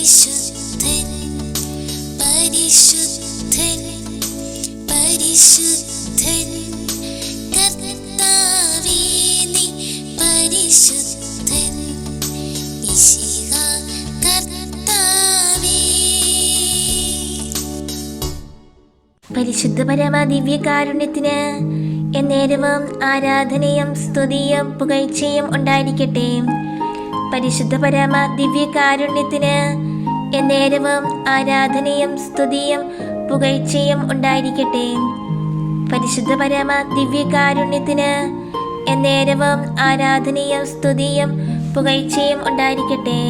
പരിശുദ്ധൻ പരിശുദ്ധൻ പരിശുദ്ധൻ കർത്താവേ നീ പരിശുദ്ധൻ മിശിഹ കർത്താവേ. പരിശുദ്ധ പരമ ദിവ്യകാരുണ്യത്തിന് എന്നേരവും ആരാധനയും സ്തുതിയും പുകഴ്ചയും ഉണ്ടായിരിക്കട്ടെ. പരിശുദ്ധ പരമ ദിവ്യകാരുണ്യത്തിന് എന്നേരവും ആരാധനയും സ്തുതിയും പുകഴ്ചയും ഉണ്ടായിരിക്കട്ടെ. പരിശുദ്ധ പരമ ദിവ്യകാരുണ്യത്തിന് എന്നേരവും ആരാധനയും സ്തുതിയും പുകഴ്ചയും ഉണ്ടായിരിക്കട്ടെ.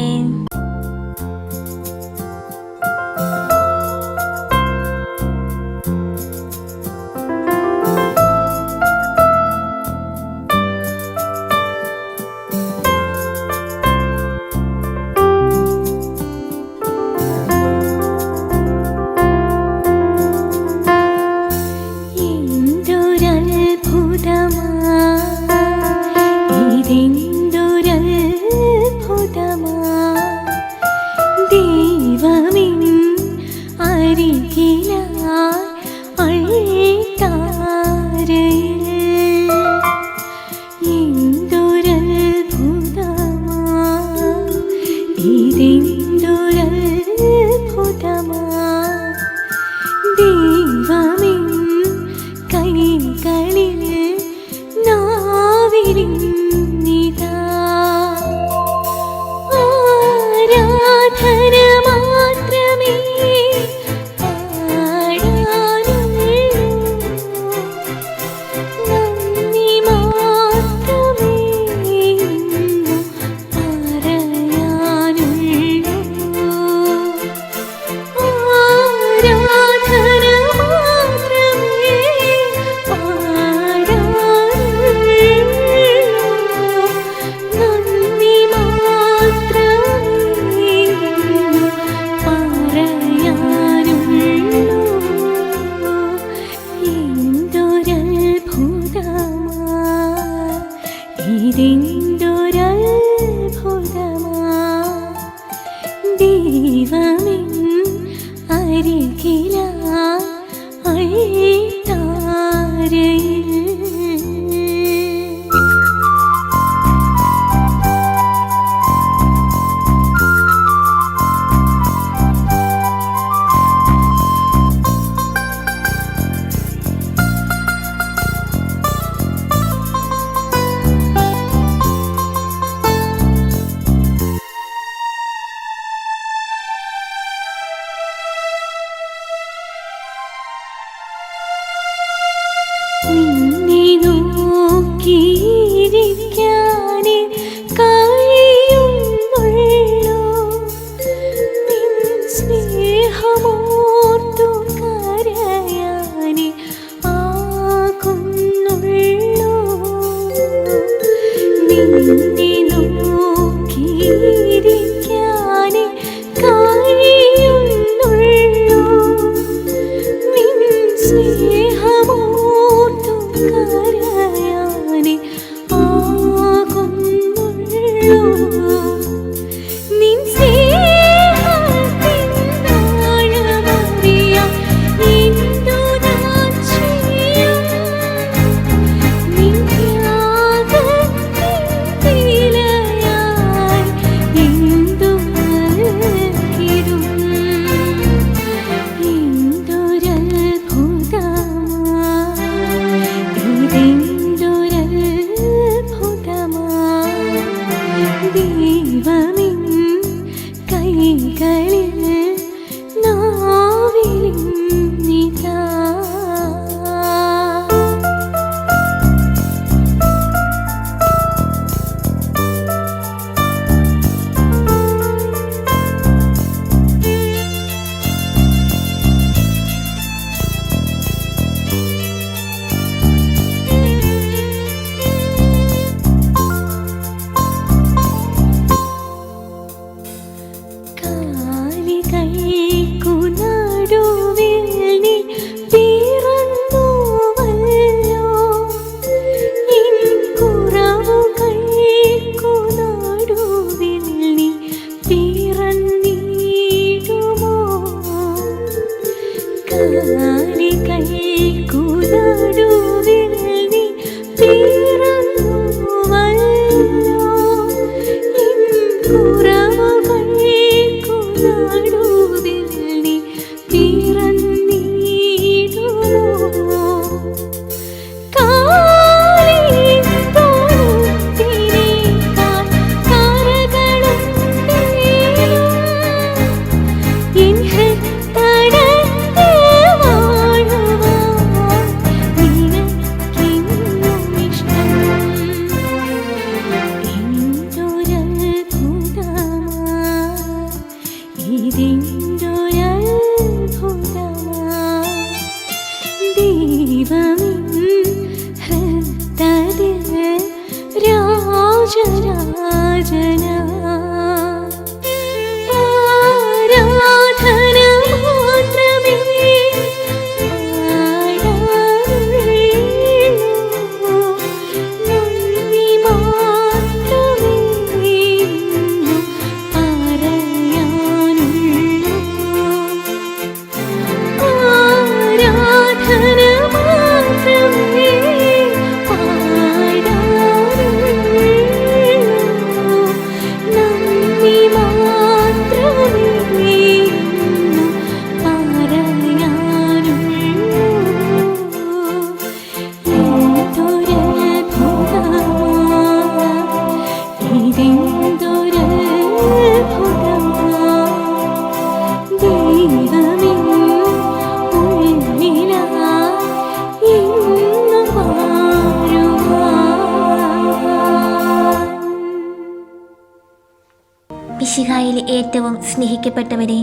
മിശിഹായിൽ ഏറ്റവും സ്നേഹിക്കപ്പെട്ടവരെ,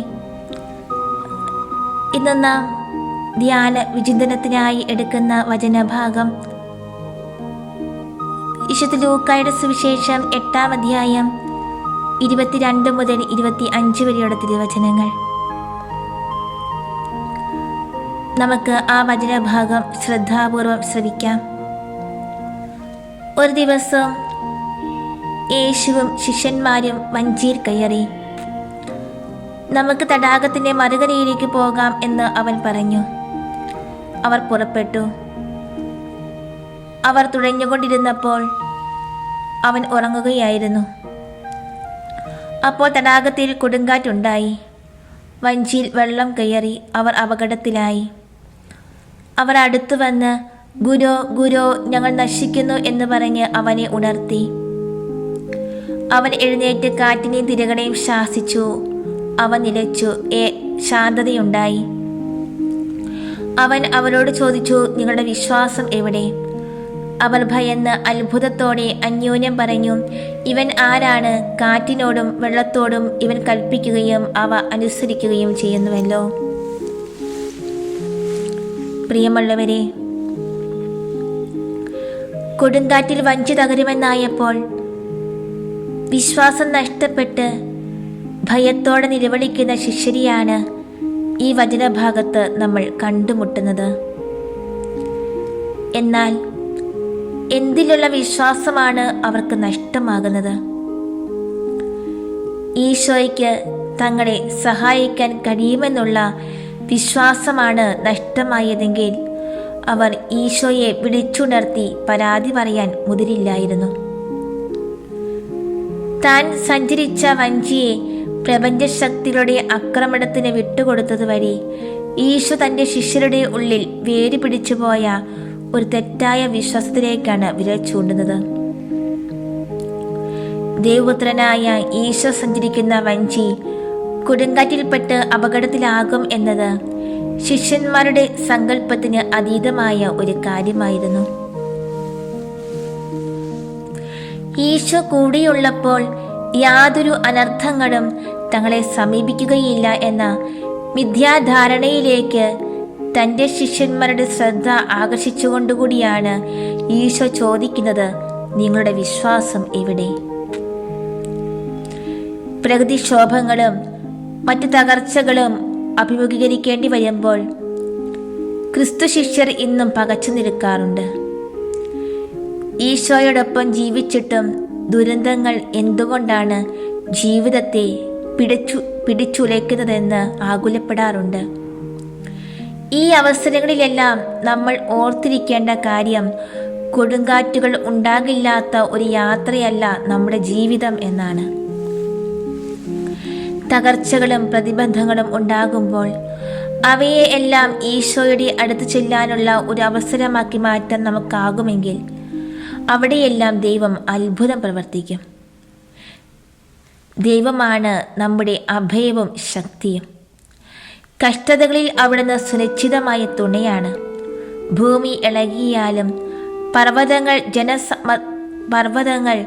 ഇന്ന് നാം ധ്യാന വിചിന്തനത്തിനായി എടുക്കുന്ന വചനഭാഗം വിശുദ്ധ ലൂക്കായുടെ സുവിശേഷം 8-ാം അധ്യായം 22 മുതൽ 25 വരെയുള്ള തിരുവചനങ്ങൾ. നമുക്ക് ആ വചനഭാഗം ശ്രദ്ധാപൂർവം ശ്രവിക്കാം. ഒരു ദിവസം യേശുവും ശിഷ്യന്മാരും വഞ്ചിയിൽ കയറി. നമുക്ക് തടാകത്തിൻ്റെ മറുകരയിലേക്ക് പോകാം എന്ന് അവൻ പറഞ്ഞു. അവർ പുറപ്പെട്ടു. അവർ തുഴഞ്ഞുകൊണ്ടിരുന്നപ്പോൾ അവൻ ഉറങ്ങുകയായിരുന്നു. അപ്പോൾ തടാകത്തിൽ കൊടുങ്കാറ്റുണ്ടായി. വഞ്ചിയിൽ വെള്ളം കയറി. അവർ അപകടത്തിലായി. അവർ അടുത്തു വന്ന്, ഗുരോ ഗുരോ, ഞങ്ങൾ നശിക്കുന്നു എന്ന് പറഞ്ഞ് അവനെ ഉണർത്തി. അവൻ എഴുന്നേറ്റ് കാറ്റിനെയും തിരകളെയും ശാസിച്ചു. അവ നിലച്ചു. ശാന്തതയുണ്ടായി. അവൻ അവരോട് ചോദിച്ചു, നിങ്ങളുടെ വിശ്വാസം എവിടെ? അവർ ഭയന്ന് അത്ഭുതത്തോടെ അന്യോന്യം പറഞ്ഞു, ഇവൻ ആരാണ്? കാറ്റിനോടും വെള്ളത്തോടും ഇവൻ കൽപ്പിക്കുകയും അവ അനുസരിക്കുകയും ചെയ്യുന്നുവല്ലോ. പ്രിയമുള്ളവരെ, കൊടുങ്കാറ്റിൽ വഞ്ചി തകരുമെന്നായപ്പോൾ വിശ്വാസം നഷ്ടപ്പെട്ട് ഭയത്തോടെ നിലവിളിക്കുന്ന ശിഷ്യരെയാണ് ഈ വചനഭാഗത്ത് നമ്മൾ കണ്ടുമുട്ടുന്നത്. എന്നാൽ എന്തിലുള്ള വിശ്വാസമാണ് അവർക്ക് നഷ്ടമാകുന്നത്? ഈശോയ്ക്ക് തങ്ങളെ സഹായിക്കാൻ കഴിയുമെന്നുള്ള വിശ്വാസമാണ് നഷ്ടമായതെങ്കിൽ അവർ ഈശോയെ വിളിച്ചുണർത്തി പരാതി പറയാൻ മുതിരില്ലായിരുന്നു. താൻ സഞ്ചരിച്ച വഞ്ചിയെ പ്രപഞ്ചശക്തികളുടെ ആക്രമണത്തിന് വിട്ടുകൊടുത്തത് വഴി ഈശോ തൻ്റെ ശിഷ്യരുടെ ഉള്ളിൽ വേര് പിടിച്ചുപോയ ഒരു തെറ്റായ വിശ്വാസത്തിലേക്കാണ് വിരൽ ചൂണ്ടുന്നത്. ദൈവപുത്രനായ ഈശോ സഞ്ചരിക്കുന്ന വഞ്ചി കൊടുങ്കാറ്റിൽപ്പെട്ട് അപകടത്തിലാകും എന്നത് ശിഷ്യന്മാരുടെ സങ്കല്പത്തിന് അതീതമായ ഒരു കാര്യമായിരുന്നു. ഈശോ കൂടെയുള്ളപ്പോൾ യാതൊരു അനർത്ഥങ്ങളും തങ്ങളെ സമീപിക്കുകയില്ല എന്ന മിഥ്യാധാരണയിലേക്ക് തൻ്റെ ശിഷ്യന്മാരുടെ ശ്രദ്ധ ആകർഷിച്ചുകൊണ്ടുകൂടിയാണ് ഈശോ ചോദിക്കുന്നത്, നിങ്ങളുടെ വിശ്വാസം എവിടെ? പ്രകൃതിക്ഷോഭങ്ങളും മറ്റു തകർച്ചകളും അഭിമുഖീകരിക്കേണ്ടി വരുമ്പോൾ ക്രിസ്തു ശിഷ്യർ ഇന്നും പകച്ചു നിൽക്കാറുണ്ട്. ഈശോയോടൊപ്പം ജീവിച്ചിട്ടും ദുരന്തങ്ങൾ എന്തുകൊണ്ടാണ് ജീവിതത്തെ പിടിച്ചുലയ്ക്കുന്നതെന്ന് ആകുലപ്പെടാറുണ്ട്. ഈ അവസരങ്ങളിലെല്ലാം നമ്മൾ ഓർത്തിരിക്കേണ്ട കാര്യം, കൊടുങ്കാറ്റുകൾ ഉണ്ടാകില്ലാത്ത ഒരു യാത്രയല്ല നമ്മുടെ ജീവിതം എന്നാണ്. തകർച്ചകളും പ്രതിബന്ധങ്ങളും ഉണ്ടാകുമ്പോൾ അവയെ എല്ലാം ഈശോയുടെ അടുത്ത് ചെല്ലാനുള്ള ഒരു അവസരമാക്കി മാറ്റാൻ നമുക്കാകുമെങ്കിൽ അവിടെയെല്ലാം ദൈവം അത്ഭുതം പ്രവർത്തിക്കും. ദൈവമാണ് നമ്മുടെ അഭയവും ശക്തിയും. കഷ്ടതകളിൽ അവിടുന്ന് സുനിശ്ചിതമായ തുണയാണ്. ഭൂമി ഇളകിയാലും പർവ്വതങ്ങൾ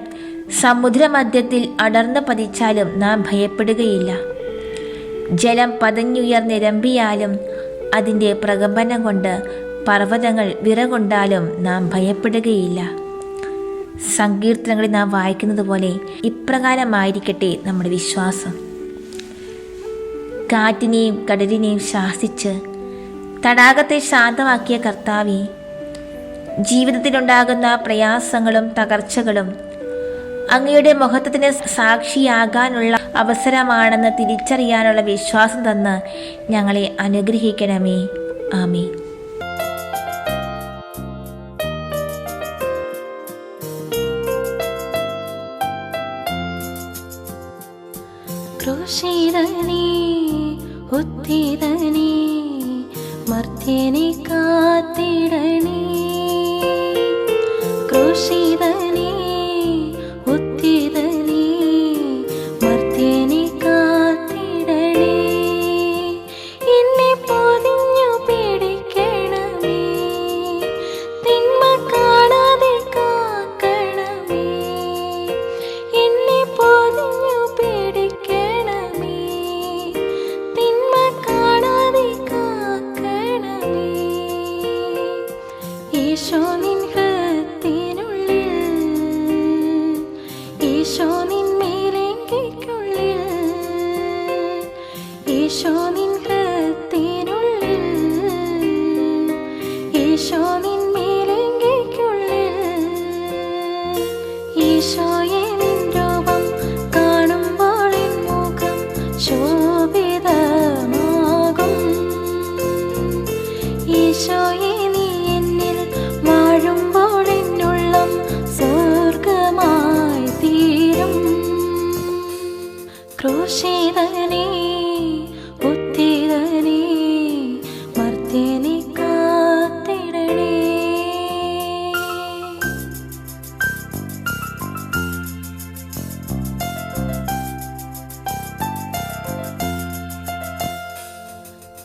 സമുദ്രമധ്യത്തിൽ അടർന്നു പതിച്ചാലും നാം ഭയപ്പെടുകയില്ല. ജലം പതഞ്ഞുയർന്നിരമ്പിയാലും അതിൻ്റെ പ്രകമ്പനം കൊണ്ട് പർവ്വതങ്ങൾ വിറകൊണ്ടാലും നാം ഭയപ്പെടുകയില്ല. സങ്കീർത്തനങ്ങളിൽ നാം വായിക്കുന്നത് പോലെ ഇപ്രകാരമായിരിക്കട്ടെ നമ്മുടെ വിശ്വാസം. കാറ്റിനെയും കടലിനെയും ശാസിച്ച് തടാകത്തെ ശാന്തമാക്കിയ കർത്താവേ, ജീവിതത്തിലുണ്ടാകുന്ന പ്രയാസങ്ങളും തകർച്ചകളും അങ്ങയുടെ മഹത്വത്തിന് സാക്ഷിയാകാനുള്ള അവസരമാണെന്ന് തിരിച്ചറിയാനുള്ള വിശ്വാസം തന്ന് ഞങ്ങളെ അനുഗ്രഹിക്കണമേ. ആമേൻ. ക്രൂശിതനേ, ഉത്ഥിതനേ, മർത്യനെ കാത്തിടണേ. ക്രൂശിതനേ, ഉത്ഥിതനേ, മർത്യനെ കാത്തിടണേ. എന്നെ പൊതിഞ്ഞു പിടിക്കണമേ, തിന്മ കാണാതെ കാക്കണമേ. എന്നെ പൊതിഞ്ഞു പിടിക്കണമേ, തിന്മ കാണാതെ കാക്കണമേ. ഈശോ നിൻ ഹൃദയത്തിനുള്ളിൽ, ഈശോ നിൻ മേലങ്കിക്കുള്ളിൽ, ഈശോ നിൻ ഹൃദയത്തിനുള്ളിൽ, ഈശോ നിൻ മേലങ്കിക്കുള്ളിൽ. ഈശോയെ നിൻ രൂപം കാണുമ്പോൾ എൻ മുഖം ശോഭിതമാകും. ഈശോയെ നീ എന്നിൽ വാഴുമ്പോൾ എന്നുള്ളം സ്വർഗമായി തീരും. ക്രൂശിതനേ, ഉത്ഥിതനേ, മർത്യനെ കാത്തിടണേ.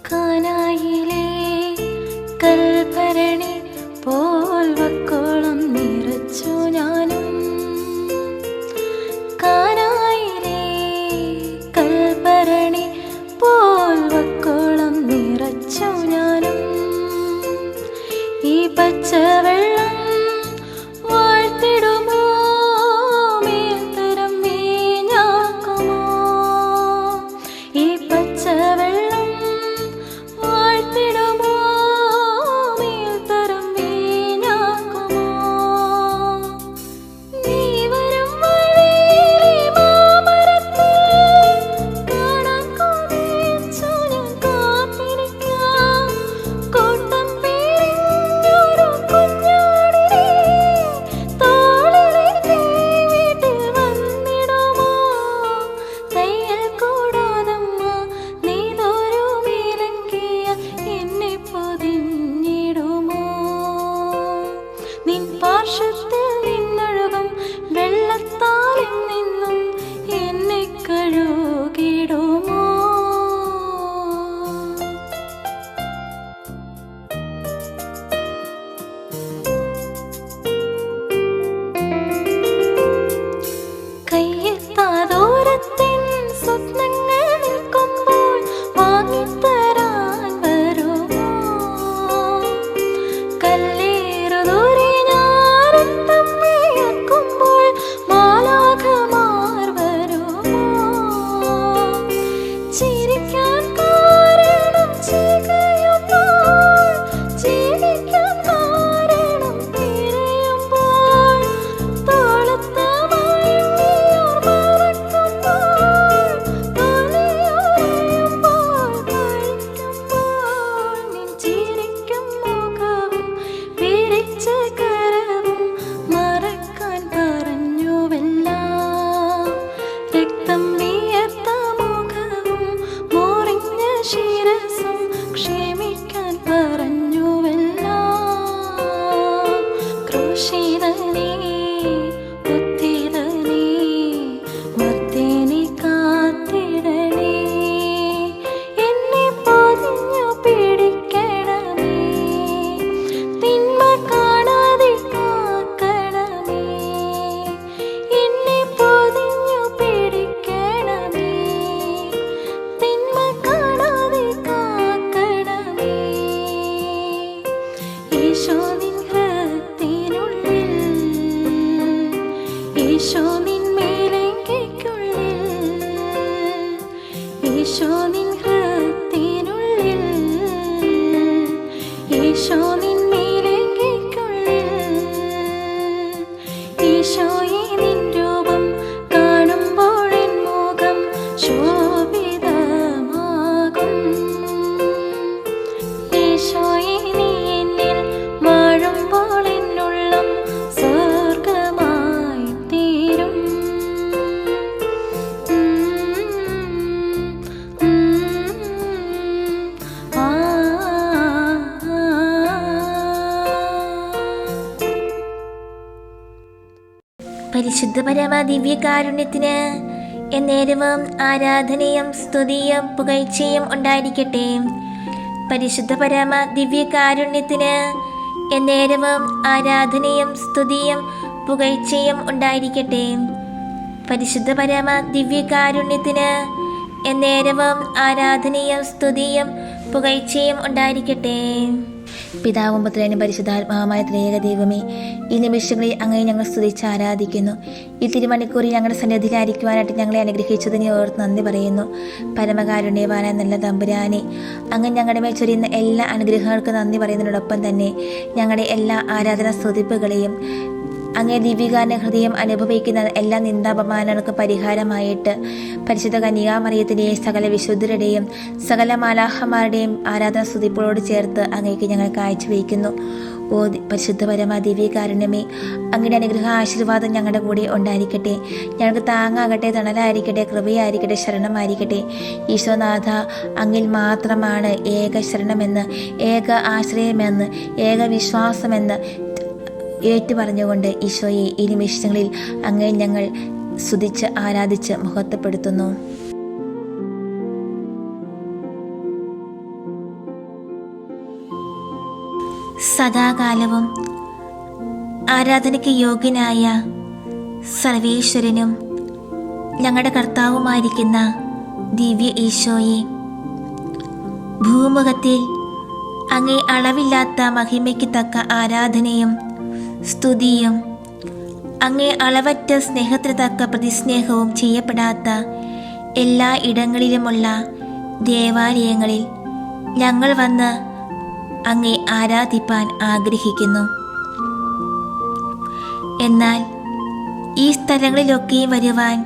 കാനായിലെ കൽഭരണി പോൽ വക്കോളം നിറച്ചു ഞാനും. കാനായിലെ കൽഭരണി ഈശോ നിൻ ഹൃത്തിനുള്ളിൽ, ഈശോ നിൻ മേലങ്കിക്കുള്ളിൽ, ഈശോയെ നിൻ രൂപം കാണുമ്പോൾ എൻ മുഖം ശോഭിതമാകും. ഈശോയെ നീ എന്നിൽ വാഴുമ്പോൾ എന്നുള്ളം സ്വർഗമായി തീരും. പരിശുദ്ധ പരമ ദിവ്യകാരുണ്യത്തിന് എന്നേരവും ആരാധനയും സ്തുതിയും പുകഴ്ചയും ഉണ്ടായിരിക്കട്ടെ. പരിശുദ്ധ പരമ ദിവ്യകാരുണ്യത്തിന് എന്നേരവും ആരാധനയും സ്തുതിയും പുകഴ്ചയും ഉണ്ടായിരിക്കട്ടെ. പരിശുദ്ധ പരമ ദിവ്യകാരുണ്യത്തിന് എന്നേരവും ആരാധനയും സ്തുതിയും പുകഴ്ചയും ഉണ്ടായിരിക്കട്ടെ. പിതാവും പുത്രനും പരിശുദ്ധാത്മാവുമായ ത്രിയേക ദൈവമേ, ഈ നിമിഷങ്ങളിൽ അങ്ങേ ഞങ്ങൾ സ്തുതിച്ച് ആരാധിക്കുന്നു. ഈ തിരുമണിക്കൂറിൽ ഞങ്ങളുടെ സന്നിധിയിലായിരിക്കുവാനായിട്ട് ഞങ്ങളെ അനുഗ്രഹിച്ചതിനെ ഓർത്ത് നന്ദി പറയുന്നു. പരമകാരുണ്യവാനായ നല്ല തമ്പുരാനെ, അങ്ങ് ഞങ്ങളുടെ മേൽ ചൊരിയുന്ന എല്ലാ അനുഗ്രഹങ്ങൾക്കും നന്ദി പറയുന്നതിനോടൊപ്പം തന്നെ ഞങ്ങളുടെ എല്ലാ ആരാധനാ സ്തുതിപ്പുകളെയും അങ്ങേ ദിവ്യകാരുണ്യ ഹൃദയം അനുഭവിക്കുന്ന എല്ലാ നിന്ദാപമാനങ്ങൾക്ക് പരിഹാരമായിട്ട് പരിശുദ്ധ കന്യകാമറിയത്തിൻ്റെയും സകല വിശുദ്ധരുടെയും സകല മാലാഹമാരുടെയും ആരാധന സ്തുതിപ്പോട് ചേർത്ത് അങ്ങേക്ക് ഞങ്ങൾ കാഴ്ചവെക്കുന്നു. ഓ പരിശുദ്ധ പരമ ദിവ്യകാരുണ്യമേ, അങ്ങയുടെ അനുഗ്രഹ ആശീർവാദം ഞങ്ങളുടെ കൂടെ ഉണ്ടായിരിക്കട്ടെ. ഞങ്ങൾക്ക് താങ്ങാകട്ടെ, തണലായിരിക്കട്ടെ, കൃപയായിരിക്കട്ടെ, ശരണമായിരിക്കട്ടെ. ഈശോനാഥ, അങ്ങിൽ മാത്രമാണ് ഏക ശരണമെന്ന്, ഏക ആശ്രയമെന്ന്, ഏക വിശ്വാസമെന്ന് ഏറ്റുപറഞ്ഞുകൊണ്ട് ഈശോയെ ഈ നിമിഷങ്ങളിൽ അങ്ങേ ഞങ്ങൾ സ്തുതിച്ച് ആരാധിച്ച് മഹത്വപ്പെടുത്തുന്നു. സദാകാലവും ആരാധനയ്ക്ക് യോഗ്യനായ സർവേശ്വരനും ഞങ്ങളുടെ കർത്താവുമായിരിക്കുന്ന ദിവ്യ ഈശോയെ, ഭൂമുഖത്തിൽ അങ്ങേ അളവില്ലാത്ത മഹിമയ്ക്ക് തക്ക ആരാധനയും സ്തുതിയും അങ്ങേ അളവറ്റ സ്നേഹത്തിന് തക്ക പ്രതിസ്നേഹവും ചെയ്യപ്പെടാത്ത എല്ലാ ഇടങ്ങളിലുമുള്ള ദേവാലയങ്ങളിൽ ഞങ്ങൾ വന്ന് അങ്ങേ ആരാധിപ്പാൻ ആഗ്രഹിക്കുന്നു. എന്നാൽ ഈ സ്ഥലങ്ങളിലൊക്കെ വരുവാൻ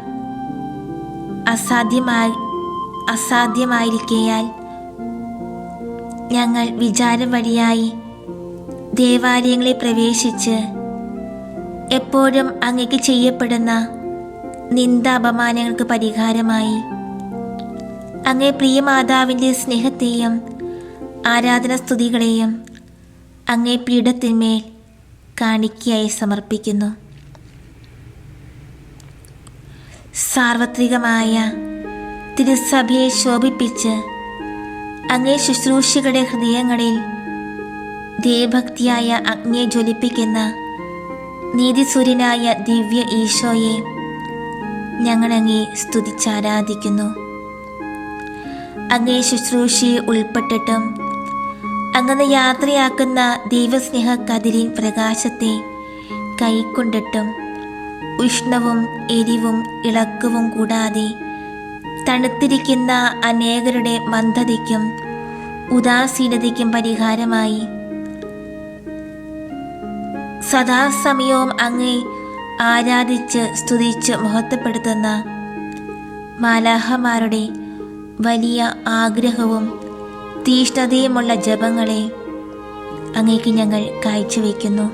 അസാധ്യമായിരിക്കയാൽ ഞങ്ങൾ വിചാരം വഴിയായി ദേവാലയങ്ങളിൽ പ്രവേശിച്ച് എപ്പോഴും അങ്ങേക്ക് ചെയ്യപ്പെടുന്ന നിന്ദാപമാനങ്ങൾക്ക് പരിഹാരമായി അങ്ങേ പ്രിയമാതാവിൻ്റെ സ്നേഹത്തെയും ആരാധന സ്തുതികളെയും അങ്ങേ പീഠത്തിന്മേൽ കാണിക്കയായി സമർപ്പിക്കുന്നു. സാർവത്രികമായ തിരുസഭയെ ശോഭിപ്പിച്ച് അങ്ങേ ശുശ്രൂഷകളുടെ ഹൃദയങ്ങളിൽ ദേവഭക്തിയായ അഗ്നിയെ ജ്വലിപ്പിക്കുന്ന നീതിസൂര്യനായ ദിവ്യ ഈശോയെ ഞങ്ങളങ്ങേ സ്തുതിച്ചാരാധിക്കുന്നു. അങ്ങേ ശുശ്രൂഷയെ ഉൾപ്പെട്ടിട്ടും അങ്ങനെ യാത്രയാക്കുന്ന ദൈവസ്നേഹ കതിരിൻ പ്രകാശത്തെ കൈക്കൊണ്ടിട്ടും ഉഷ്ണവും എരിവും ഇളക്കവും കൂടാതെ തണുത്തിരിക്കുന്ന അനേകരുടെ മന്ദതയ്ക്കും ഉദാസീനതയ്ക്കും പരിഹാരമായി സദാസമയവും അങ്ങേ ആരാധിച്ച് സ്തുതിച്ച് മഹത്വപ്പെടുത്തുന്ന മാലാഹമാരുടെ വലിയ ആഗ്രഹവും തീഷ്ണതയുമുള്ള ജപങ്ങളെ അങ്ങേക്ക് ഞങ്ങൾ കാഴ്ചവെക്കുന്നു.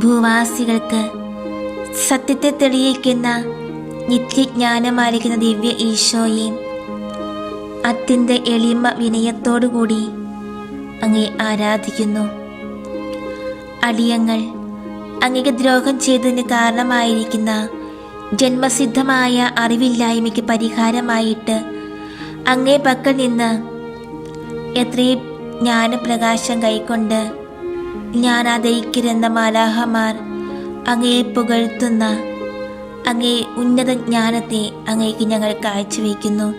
ഭൂവാസികൾക്ക് സത്യത്തെ തെളിയിക്കുന്ന നിത്യജ്ഞാനമായിരിക്കുന്ന ദിവ്യ ഈശോയെ അത്യന്ത എളിമ വിനയത്തോടുകൂടി അങ്ങേ ആരാധിക്കുന്നു. അടിയങ്ങൾ അങ്ങേക്ക് ദ്രോഹം ചെയ്തതിന് കാരണമായിരിക്കുന്ന ജന്മസിദ്ധമായ അറിവില്ലായ്മയ്ക്ക് പരിഹാരമായിട്ട് അങ്ങേ പക്കൽ നിന്ന് എത്രയും ജ്ഞാനപ്രകാശം കൈക്കൊണ്ട് ജ്ഞാനാദയിക്കിരുന്ന മാലാഹമാർ അങ്ങയെ പുകഴ്ത്തുന്ന അങ്ങേ ഉന്നത ജ്ഞാനത്തെ അങ്ങേക്ക് ഞങ്ങൾ കാഴ്ചവെക്കുന്നു.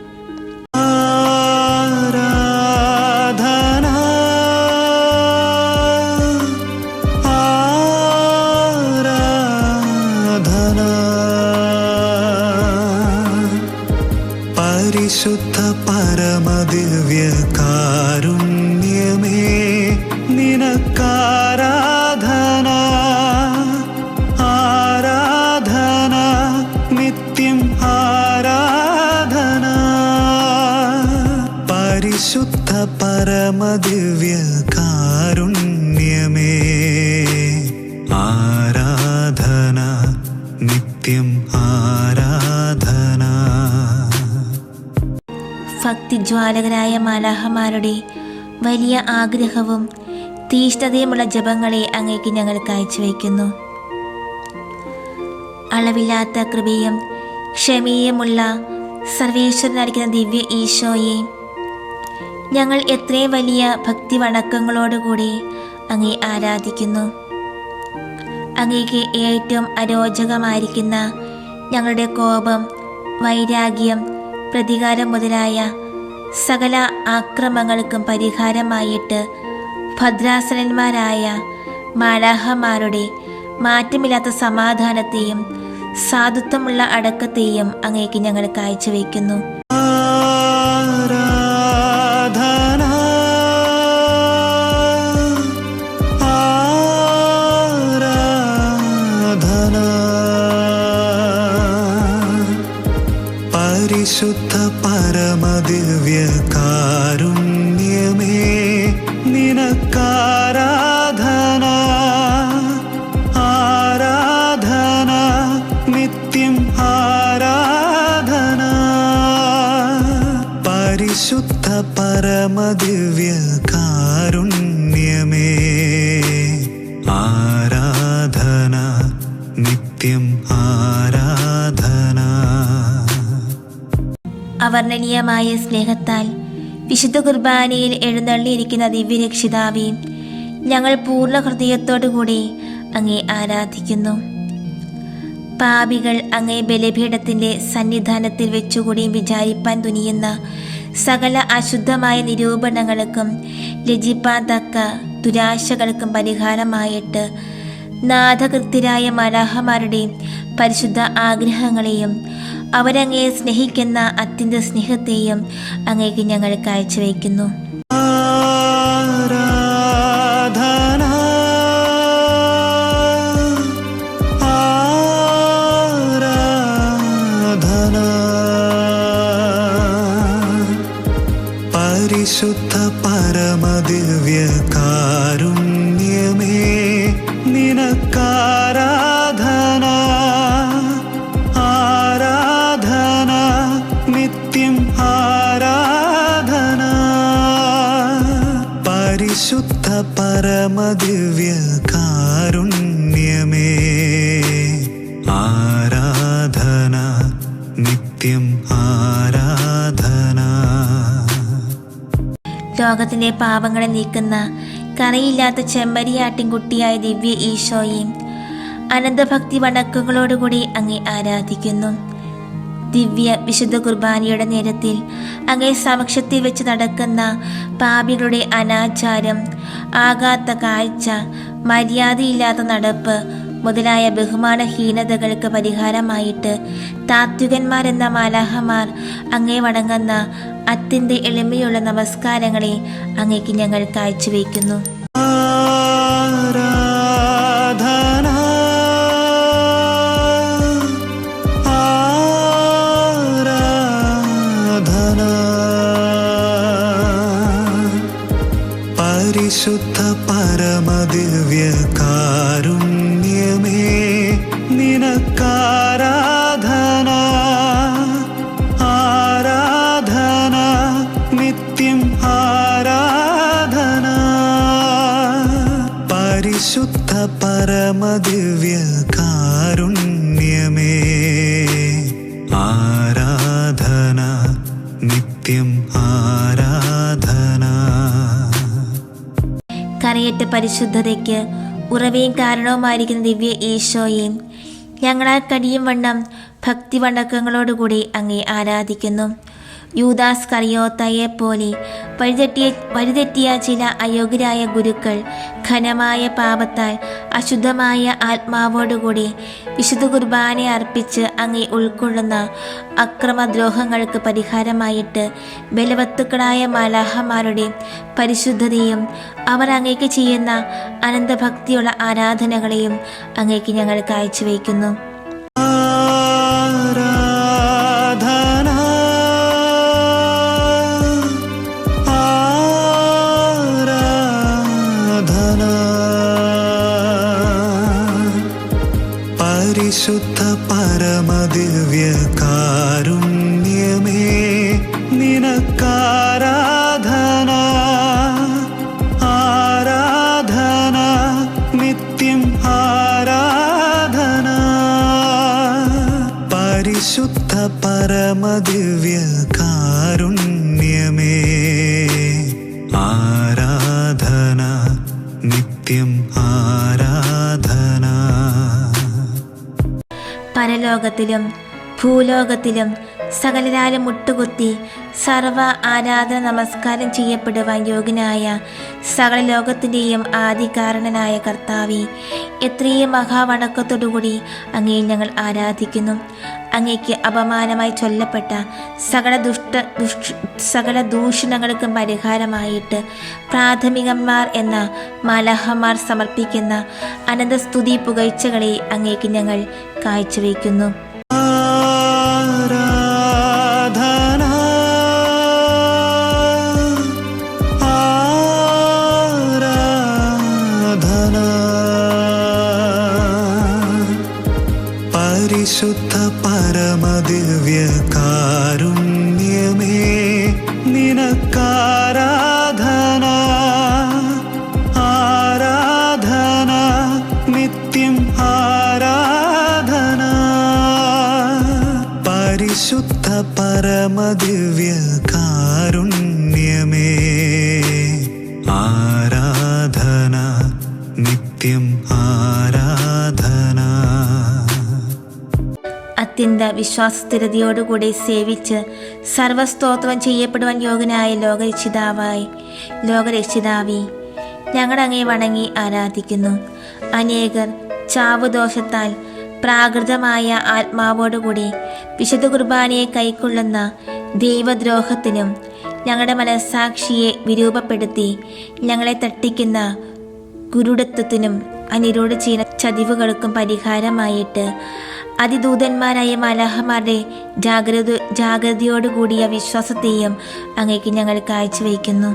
പരിശുദ്ധ പരമദിവ്യകാരുണ്യമേ നിനക്കാരാധന, ആരാധന, നിത്യം ആരാധന. പരിശുദ്ധ പരമദിവ്യകാരുണ്യമേ ആരാധന, നിത്യം ആരാധന. ഭക്തിജ്വാലകരായ മാലാഹമാരുടെ വലിയ ആഗ്രഹവും തീഷ്ണതയുമുള്ള ജപങ്ങളെ അങ്ങേക്ക് ഞങ്ങൾ കാഴ്ചവെക്കുന്നു. അളവില്ലാത്ത കൃപയും ക്ഷമയുമുള്ള സർവേശ്വരനായിരിക്കുന്ന ദിവ്യ ഈശോയെ, ഞങ്ങൾ എത്രയും വലിയ ഭക്തി വണക്കങ്ങളോടുകൂടി അങ്ങേ ആരാധിക്കുന്നു. അങ്ങേക്ക് ഏറ്റവും അരോചകമായിരിക്കുന്ന ഞങ്ങളുടെ കോപം, വൈരാഗ്യം, പ്രതികാരം മുതലായ സകല ആക്രമങ്ങൾക്കും പരിഹാരമായിട്ട് ഭദ്രാസനന്മാരായ മാലാഹമാരുടെ മാറ്റമില്ലാത്ത സമാധാനത്തെയും സാധുത്വമുള്ള അടക്കത്തെയും അങ്ങേക്ക് ഞങ്ങൾ കാഴ്ചവെക്കുന്നു. ആരാധന, ആരാധന. പരിശുദ്ധ പരമദിവ്യകാരുണ്യമേ നിനക്കാരാധന, ആരാധന, നിത്യം ആരാധന. പരിശുദ്ധ പരമദിവ്യകാരുണ്യമേ ആരാധന, നിത്യം ആരാധന. അവർണ്ണനീയമായ സ്നേഹത്താൽ വിശുദ്ധ കുർബാനയിൽ എഴുന്നള്ളിയിരിക്കുന്ന ദിവ്യരക്ഷിതാവേ, ഞങ്ങൾ പൂർണ്ണ ഹൃദയത്തോടുകൂടി അങ്ങേ ആരാധിക്കുന്നു. പാപികൾ അങ്ങേ ബലിപീഠത്തിൻ്റെ സന്നിധാനത്തിൽ വെച്ചുകൂടി വിചാരിപ്പാൻ തുനിയുന്ന സകല അശുദ്ധമായ നിരൂപണങ്ങൾക്കും ലജ്ജിപ്പാൻ തക്ക ദുരാശകൾക്കും പരിഹാരമായിട്ട് നാഥകൃത്യരായ മാലാഹമാരുടെയും പരിശുദ്ധ ആഗ്രഹങ്ങളെയും അവരങ്ങേ സ്നേഹിക്കുന്ന അത്യന്ത സ്നേഹത്തെയും അങ്ങേക്ക് ഞങ്ങൾ കാഴ്ചവെക്കുന്നു. ആരാധന, ആരാധന. പരിശുദ്ധ പരമദിവ്യകാരുണ്യമേ നിനക്കാരാധന, ആരാധന, നിത്യം ആരാധന. പരിശുദ്ധ പരമദിവ്യകാരുണ്യമേ ആരാധന, നിത്യം ആരാധന. ലോകത്തിൻ്റെ പാപങ്ങളെ നീക്കുന്ന കറയില്ലാത്ത ചെമ്മരിയാട്ടിൻകുട്ടിയായ ദിവ്യ ഈശോയെ, അനന്തഭക്തി വണക്കങ്ങളോടുകൂടി അങ്ങേ ആരാധിക്കുന്നു. ദിവ്യ വിശുദ്ധ കുർബാനയുടെ നേരത്തിൽ അങ്ങേ സമക്ഷത്തിൽ വെച്ച് നടക്കുന്ന പാപികളുടെ അനാചാരം, ആകാത്ത കാഴ്ച, മര്യാദയില്ലാത്ത നടപ്പ് മുതലായ ബഹുമാനഹീനതകൾക്ക് പരിഹാരമായിട്ട് താത്വികന്മാരെന്ന മാലാഹമാർ അങ്ങേ വണങ്ങുന്ന അത്യന്ത എളിമയുള്ള നമസ്കാരങ്ങളെ അങ്ങേക്ക് ഞങ്ങൾ കാഴ്ചവെക്കുന്നു. ആരാധന, ആരാധന. പരിശുദ്ധ പരമദിവ്യകാരുണ്യമേ നിനക്കാരാധന, ആരാധന, നിത്യം ആരാധന. പരിശുദ്ധ പരമദിവ്യകാരുണ്യമേ ആരാധന, നിത്യം ആരാധന. കരയറ്റ പരിശുദ്ധതയ്ക്ക് ഉറവയും കാരണവുമായിരിക്കുന്ന ദിവ്യ ഈശോയെ, ഞങ്ങളാൽ കഴിയും വണ്ണം ഭക്തി വണക്കങ്ങളോടുകൂടി അങ്ങേ ആരാധിക്കുന്നു. യൂദാസ് കറിയോത്തയെ പോലെ വഴിതെറ്റിയ ചില അയോഗ്യരായ ഗുരുക്കൾ ഘനമായ പാപത്താൽ അശുദ്ധമായ ആത്മാവോടുകൂടി വിശുദ്ധ കുർബാന അർപ്പിച്ച് അങ്ങേ ഉൾക്കൊള്ളുന്ന അക്രമദ്രോഹങ്ങൾക്ക് പരിഹാരമായിട്ട് ബലവത്തുക്കളായ മാലാഹമാരുടെ പരിശുദ്ധതയും അവർ അങ്ങേക്ക് ചെയ്യുന്ന അനന്തഭക്തിയുള്ള ആരാധനകളെയും അങ്ങേക്ക് ഞങ്ങൾ കാഴ്ചവെക്കുന്നു. പരിശുദ്ധ പരമദിവ്യ കാരുണ്യമേ നിനക്കാരാധന, ആരാധന നിത്യം ആരാധന. പരിശുദ്ധ പരമദിവ്യ കാരുണ്യമേ ആരാധന നിത്യം ആരാധന. പരലോകത്തിലും ഭൂലോകത്തിലും സകലരാലും മുട്ടുകുത്തി സർവ ആരാധന നമസ്കാരം ചെയ്യപ്പെടുവാൻ യോഗ്യനായ സകല ലോകത്തിൻ്റെയും ആദികാരണനായ കർത്താവേ, എത്രയും മഹാവണക്കത്തോടുകൂടി അങ്ങയെ ഞങ്ങൾ ആരാധിക്കുന്നു. അങ്ങയ്ക്ക് അപമാനമായി ചൊല്ലപ്പെട്ട സകല ദൂഷണങ്ങൾക്കും പരിഹാരമായിട്ട് പ്രാഥമികന്മാർ എന്ന മാലാഹമാർ സമർപ്പിക്കുന്ന അനന്തസ്തുതി പുകഴ്ചകളെ അങ്ങേക്ക് ഞങ്ങൾ കാഴ്ചവെക്കുന്നു. പരിശുദ്ധ പരമദിവ്യ കാരുണ്യമേ നിനക്കാരാധന, ആരാധന നിത്യം ആരാധന. പരിശുദ്ധ പരമദിവ്യ കാരുണ്യമേ ആരാധന നിത്യം ആരാധന. അത്യന്ത വിശ്വാസസ്ഥിരതയോടുകൂടി സേവിച്ച് സർവസ്തോത്രം ചെയ്യപ്പെടുവാൻ യോഗ്യനായ ലോകരക്ഷിതാവേ, ഞങ്ങൾ അങ്ങേ വണങ്ങി ആരാധിക്കുന്നു. അനേകർ ചാവുദോഷത്താൽ പ്രാകൃതമായ ആത്മാവോടുകൂടി വിശുദ്ധ കുർബാനയെ കൈക്കൊള്ളുന്ന ദൈവദ്രോഹത്തിനും ഞങ്ങളുടെ മനസ്സാക്ഷിയെ വിരൂപപ്പെടുത്തി ഞങ്ങളെ തട്ടിക്കുന്ന കുരുടത്വത്തിനും അനിരോട് ചെയ്യുന്ന ചതിവുകൾക്കും പരിഹാരമായിട്ട് അതിദൂതന്മാരായ മാലാഹമാരുടെ ജാഗ്രതയോടുകൂടിയ വിശ്വാസത്തെയും അങ്ങേക്ക് ഞങ്ങൾ കാഴ്ചവെക്കുന്നു.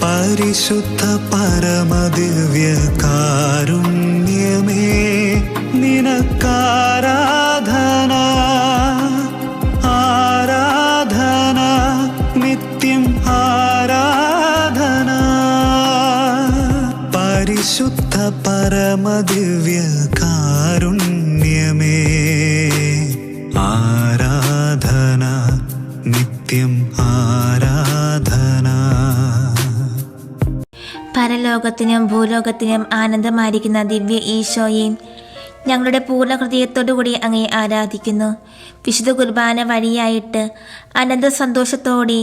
പരിശുദ്ധ പരമദിവ്യ കാരുണ്യമേ നിനക്കാരാധന, ആരാധന നിത്യം ആരാധന. പരിശുദ്ധ പരമദിവ്യ കാരുണ്യമേ ആരാധന നിത്യം ആരാധന. പരലോകത്തിനും ഭൂലോകത്തിനും ആനന്ദമായിരിക്കുന്ന ദിവ്യ ഈശോയെയും ഞങ്ങളുടെ പൂർണ്ണ ഹൃദയത്തോടുകൂടി അങ്ങേ ആരാധിക്കുന്നു. വിശുദ്ധ കുർബാന വഴിയായിട്ട് അനന്ത സന്തോഷത്തോടെ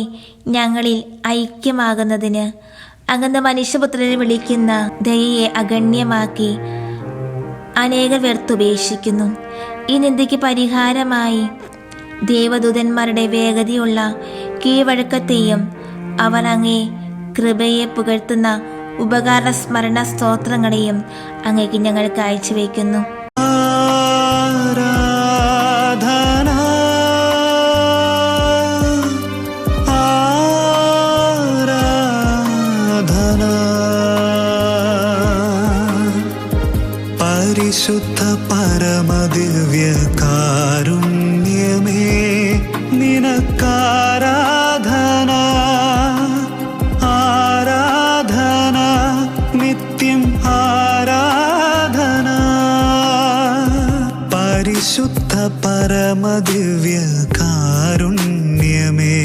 ഞങ്ങളിൽ ഐക്യമാകുന്നതിന് അങ്ങ് മനുഷ്യപുത്രനെ വിളിക്കുന്ന ദയയെ അഗണ്യമാക്കി അനേകം വെറുത്തുപേക്ഷിക്കുന്നു. ഈ നിന്ദയ്ക്ക് പരിഹാരമായി ദേവദൂതന്മാരുടെ വേഗതയുള്ള കീഴ്വഴക്കത്തെയും അവർ അങ്ങേ കൃപയെ പുകഴ്ത്തുന്ന ഉപകാര സ്മരണ സ്തോത്രങ്ങളെയും അങ്ങേക്ക് ഞങ്ങൾ കാഴ്ചവെക്കുന്നു. ആരാധന, ആരാധന. പരിശുദ്ധ പരമദിവ്യ കാരുണ്യമേ നിനക്കാരാധന, ആരാധന നിത്യം ആരാധന. പരിശുദ്ധ പരമദിവ്യ കാരുണ്യമേ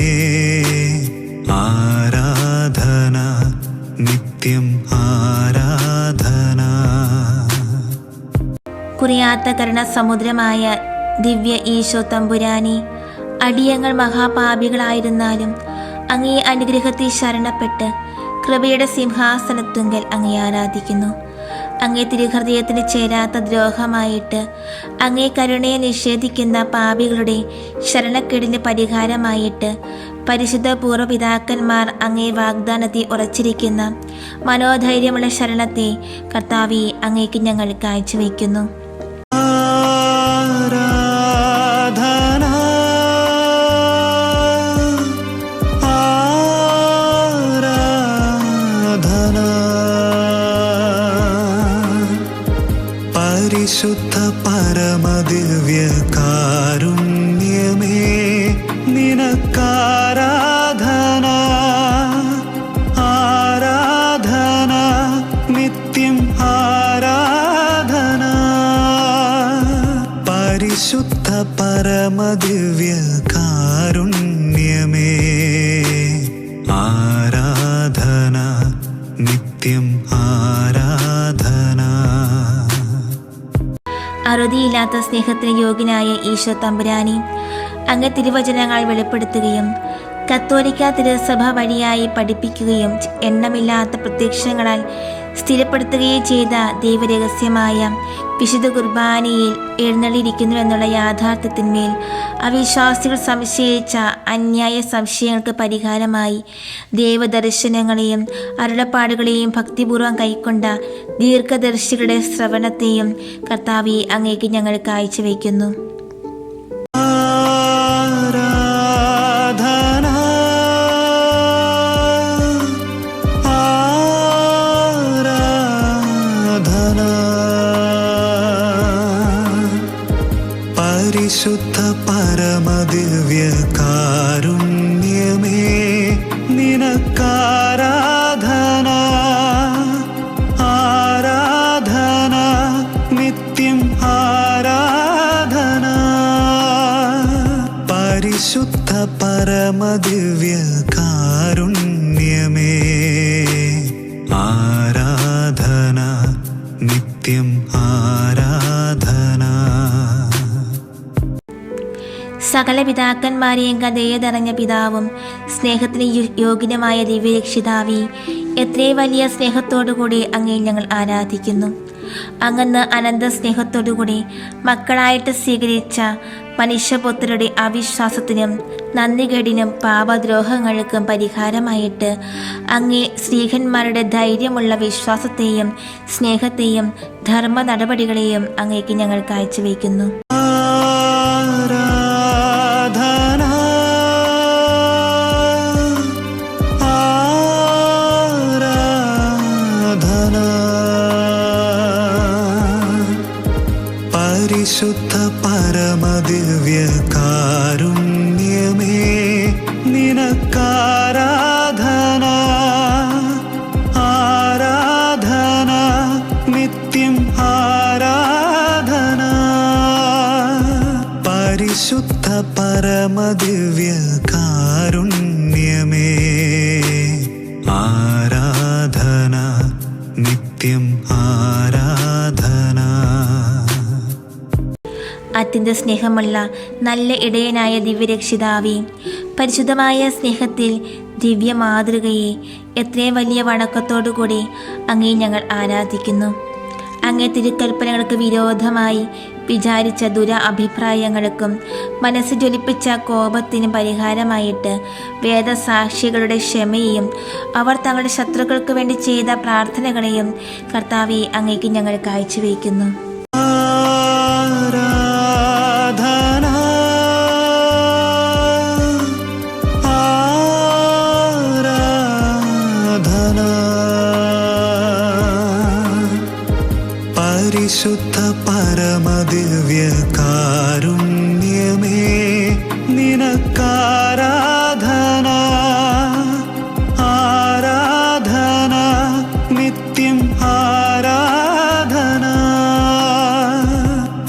യഥാർത്ഥ കരുണ സമുദ്രമായ ദിവ്യ ഈശോ തമ്പുരാനെ, അടിയങ്ങൾ മഹാപാപികളായിരുന്നാലും അങ്ങേ അനുഗ്രഹത്തെ ശരണപ്പെട്ട് കൃപയുടെ സിംഹാസനത്തുങ്കൽ അങ്ങേ ആരാധിക്കുന്നു. അങ്ങേ തിരുഹൃദയത്തിന് ചേരാത്ത ദ്രോഹമായിട്ട് അങ്ങേ കരുണയെ നിഷേധിക്കുന്ന പാപികളുടെ ശരണക്കേടിന് പരിഹാരമായിട്ട് പരിശുദ്ധ പൂർവ്വപിതാക്കന്മാർ അങ്ങേ വാഗ്ദാനത്തെ ഉറച്ചിരിക്കുന്ന മനോധൈര്യമുള്ള ശരണത്തെ കർത്താവേ, അങ്ങേക്ക് ഞങ്ങൾ കാഴ്ചവെക്കുന്നു. പരിശുദ്ധ പരമദിവ്യ കാരുണ്യമേ, നിനക്കാരാധന, ആരാധന, നിത്യം ആരാധന. പരിശുദ്ധ പരമദിവ്യ കാരുണ്യമേ, ആരാധന, നിത്യം ആരാധന. അറുതിയില്ലാത്ത സ്നേഹത്തിന് യോഗ്യനായ ഈശോ തമ്പുരാനെ, അങ്ങ് തിരുവചനങ്ങൾ വെളിപ്പെടുത്തുകയും കത്തോലിക്ക തിരുസഭ വഴിയായി പഠിപ്പിക്കുകയും എണ്ണമില്ലാത്ത പ്രത്യക്ഷങ്ങളാൽ സ്ഥിരപ്പെടുത്തുകയും ചെയ്ത ദൈവരഹസ്യമായ വിശുദ്ധ കുർബാനയിൽ എഴുന്നള്ളിയിരിക്കുന്നുവെന്നുള്ള യാഥാർത്ഥ്യത്തിന്മേൽ അവിശ്വാസികൾ സംശയിച്ച അന്യായ സംശയങ്ങൾക്ക് പരിഹാരമായി ദൈവദർശനങ്ങളെയും അരുളപ്പാടുകളെയും ഭക്തിപൂർവ്വം കൈക്കൊണ്ട ദീർഘദർശികളുടെ ശ്രവണത്തെയും കർത്താവേ, അങ്ങേക്ക് ഞങ്ങൾ കാഴ്ചവെക്കുന്നു. പരിശുദ്ധ പരമദിവ്യ കാരുണ്യമേ, നിനക്കാരാധന, ആരാധന, നിത്യം ആരാധന. പരിശുദ്ധ പരമദിവ്യ കാരുണ്യമേ, ആരാധന, നിത്യം ആരാധന. സകല പിതാക്കന്മാരെയും ദയതറിഞ്ഞ പിതാവും സ്നേഹത്തിന് യോഗ്യനുമായ ദിവ്യരക്ഷിതാവേ, എത്രയും വലിയ സ്നേഹത്തോടുകൂടി അങ്ങേ ഞങ്ങൾ ആരാധിക്കുന്നു. അങ്ങന്ന് അനന്ത സ്നേഹത്തോടുകൂടി മക്കളായിട്ട് സ്വീകരിച്ച മനുഷ്യപുത്രരുടെ അവിശ്വാസത്തിനും നന്ദികേടിനും പാപദ്രോഹങ്ങൾക്കും പരിഹാരമായിട്ട് അങ്ങേ സ്ത്രീഹന്മാരുടെ ധൈര്യമുള്ള വിശ്വാസത്തെയും സ്നേഹത്തെയും ധർമ്മ നടപടികളെയും അങ്ങേക്ക് ഞങ്ങൾ കാഴ്ചവെക്കുന്നു. പരിശുദ്ധ പരമദിവ്യ കാരുണ്യമേ, നിനക്കാരാധന, ആരാധന, നിത്യം ആരാധന. പരിശുദ്ധ പരമദിവ്യ കാരുണ്യമേ, ആരാധന, നിത്യം ആരാധന. അത്യന്ത സ്നേഹമുള്ള നല്ല ഇടയനായ ദിവ്യരക്ഷിതാവേ, പരിശുദ്ധമായ സ്നേഹത്തിൽ ദിവ്യ മാതൃകയെ എത്രയും വലിയ വണക്കത്തോടുകൂടി അങ്ങേ ഞങ്ങൾ ആരാധിക്കുന്നു. അങ്ങേ തിരുക്കൽപ്പനകൾക്ക് വിരോധമായി വിചാരിച്ച അഭിപ്രായങ്ങൾക്കും മനസ്സ് ജ്വലിപ്പിച്ച കോപത്തിനും പരിഹാരമായിട്ട് വേദസാക്ഷികളുടെ ക്ഷമയെയും അവർ തങ്ങളുടെ ശത്രുക്കൾക്ക് വേണ്ടി ചെയ്ത പ്രാർത്ഥനകളെയും കർത്താവേ, അങ്ങേക്ക് ഞങ്ങൾ കാഴ്ചവെക്കുന്നു. പരിശുദ്ധ പരമദിവ്യ കാരുണ്യമേ, നിനക്കാരാധന, ആരാധന, നിത്യം ആരാധന.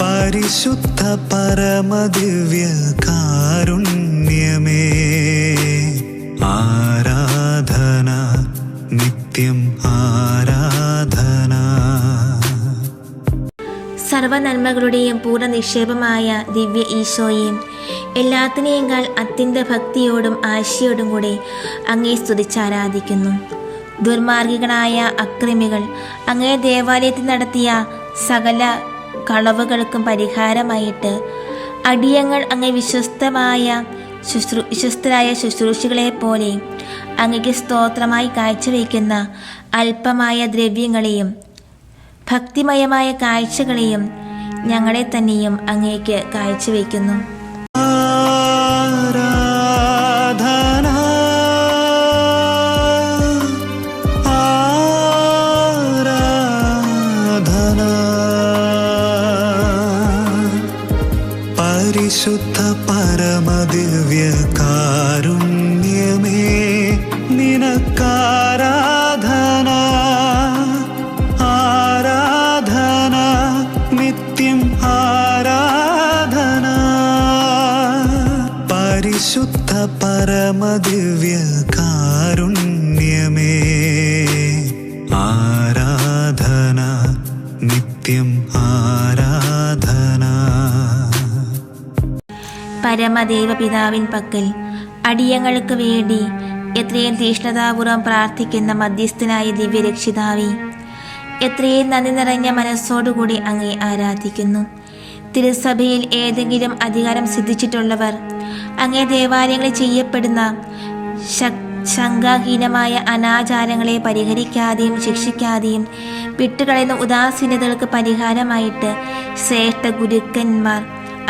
പരിശുദ്ധ പരമദിവ്യ കാരുണ്യമേ, ആരാധന, നിത്യം ആരാധന. സർവ നന്മകളുടെയും പൂർണ്ണ നിക്ഷേപമായ ദിവ്യ ഈശോയെയും എല്ലാത്തിനെയുംകാൾ അത്യന്ത ഭക്തിയോടും ആശയോടും കൂടെ അങ്ങേ സ്തുതിച്ചാരാധിക്കുന്നു. ദുർമാർഗികളായ അക്രമികൾ അങ്ങേ ദേവാലയത്തിൽ നടത്തിയ സകല കളവുകൾക്കും പരിഹാരമായിട്ട് അടിയങ്ങൾ അങ്ങേ വിശ്വസ്തരായ ശുശ്രൂഷികളെ പോലെ അങ്ങയ്ക്ക് സ്തോത്രമായി കാഴ്ചവെക്കുന്ന അല്പമായ ദ്രവ്യങ്ങളെയും ഭക്തിമയമായ കാഴ്ചകളെയും ഞങ്ങളെ തന്നെയും അങ്ങേക്ക് കാഴ്ചവെക്കുന്നു. പരിശുദ്ധ പരമദിവ്യ കാരുണ്യമേ നിനക്കാരാധന, ആരാധന നിത്യം ആരാധന. പരിശുദ്ധ പരമദിവ്യ കാരുണ്യമേ ആരാധന നിത്യം ആരാധന. പരമദൈവപിതാവിൻ പക്കൽ അടിയങ്ങൾക്ക് വേണ്ടി എത്രയും തീഷ്ണതാപൂർവം പ്രാർത്ഥിക്കുന്ന മധ്യസ്ഥനായ ദിവ്യരക്ഷിതാവേ, എത്രയും നന്ദി നിറഞ്ഞ മനസ്സോടുകൂടി അങ്ങേ ആരാധിക്കുന്നു. തിരുസഭയിൽ ഏതെങ്കിലും അധികാരം സിദ്ധിച്ചിട്ടുള്ളവർ അങ്ങേ ദേവാലയങ്ങളിൽ ചെയ്യപ്പെടുന്ന ശങ്കാഹീനമായ അനാചാരങ്ങളെ പരിഹരിക്കാതെയും ശിക്ഷിക്കാതെയും വിട്ടുകളയുന്ന ഉദാസീനതകൾക്ക് പരിഹാരമായിട്ട് ശ്രേഷ്ഠ ഗുരുക്കന്മാർ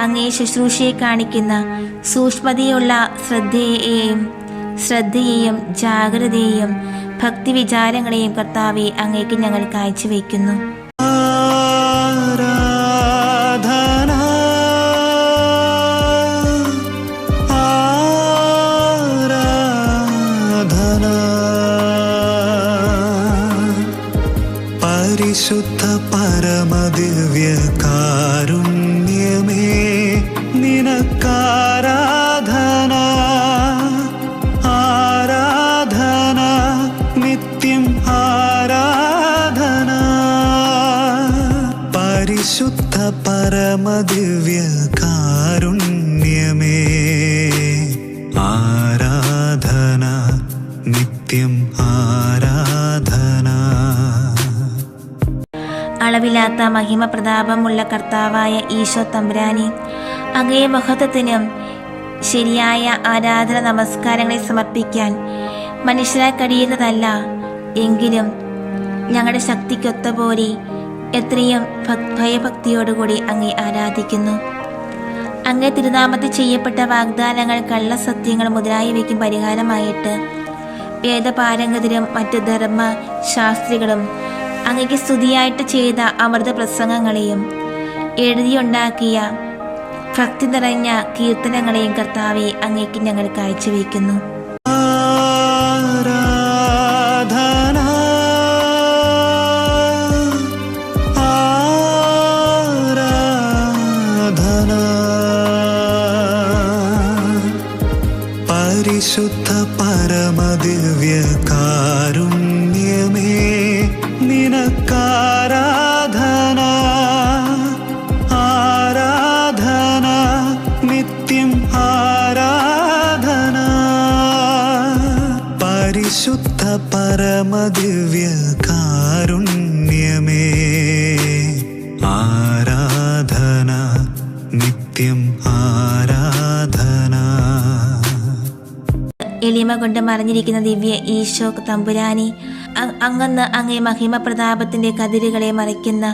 അങ്ങേ ശുശ്രൂഷയെ കാണിക്കുന്ന സൂക്ഷ്മതയുള്ള ശ്രദ്ധയെയും ജാഗ്രതയെയും ഭക്തി വിചാരങ്ങളെയും കർത്താവെ അങ്ങേക്ക് ഞങ്ങൾ കാഴ്ചവെക്കുന്നു. പരിശുദ്ധ പരമദിവ്യ കാരുണ്യമേ നിനക്കാരാധന, ആരാധന നിത്യം ആരാധന. പരിശുദ്ധ പരമദിവ്യ കാരുണ്യമേ ആരാധന നിത്യം ആരാധന. അളവില്ലാത്ത മഹിമ പ്രതാപമുള്ള കർത്താവായ ഈശോ തമ്പുരാനെ, അങ്ങേ മഹത്വത്തിനും ശരിയായ ആരാധന നമസ്കാരങ്ങളെ സമർപ്പിക്കാൻ മനുഷ്യരാൽ കഴിയുന്നതല്ല എങ്കിലും ഞങ്ങളുടെ ശക്തിക്കൊത്ത പോലെ എത്രയും ഭയഭക്തിയോടുകൂടി അങ്ങേ ആരാധിക്കുന്നു. അങ്ങേ തിരുനാമത്തിൽ ചെയ്യപ്പെട്ട വാഗ്ദാനങ്ങൾ, കള്ളസത്യങ്ങൾ മുതലായവയ്ക്കും പരിഹാരമായിട്ട് വേദപാരംഗതരും മറ്റ് ധർമ്മശാസ്ത്രികളും അങ്ങയ്ക്ക് സ്തുതിയായിട്ട് ചെയ്ത അമൃത പ്രസംഗങ്ങളെയും എഴുതിയുണ്ടാക്കിയ ഭക്തി നിറഞ്ഞ കീർത്തനങ്ങളെയും കർത്താവെ അങ്ങേക്ക് ഞങ്ങൾ കാഴ്ചവെക്കുന്നു. ആരാധന, ആരാധന. പരിശുദ്ധ പരമദിവ്യ കാരുണ്യമേ നിനക്കാരാധന, ആരാധന നിത്യം ആരാധന. പരിശുദ്ധ പരമദിവ്യ കാരുണ്യമേ ആരാധന നിത്യം ആരാധന. എളിമ കൊണ്ട് മറിഞ്ഞിരിക്കുന്ന ദിവ്യ ഈശോ തമ്പുരാനെ, അങ്ങന്ന് അങ്ങേ മഹിമ പ്രതാപത്തിൻ്റെ കതിരുകളെ മറയ്ക്കുന്ന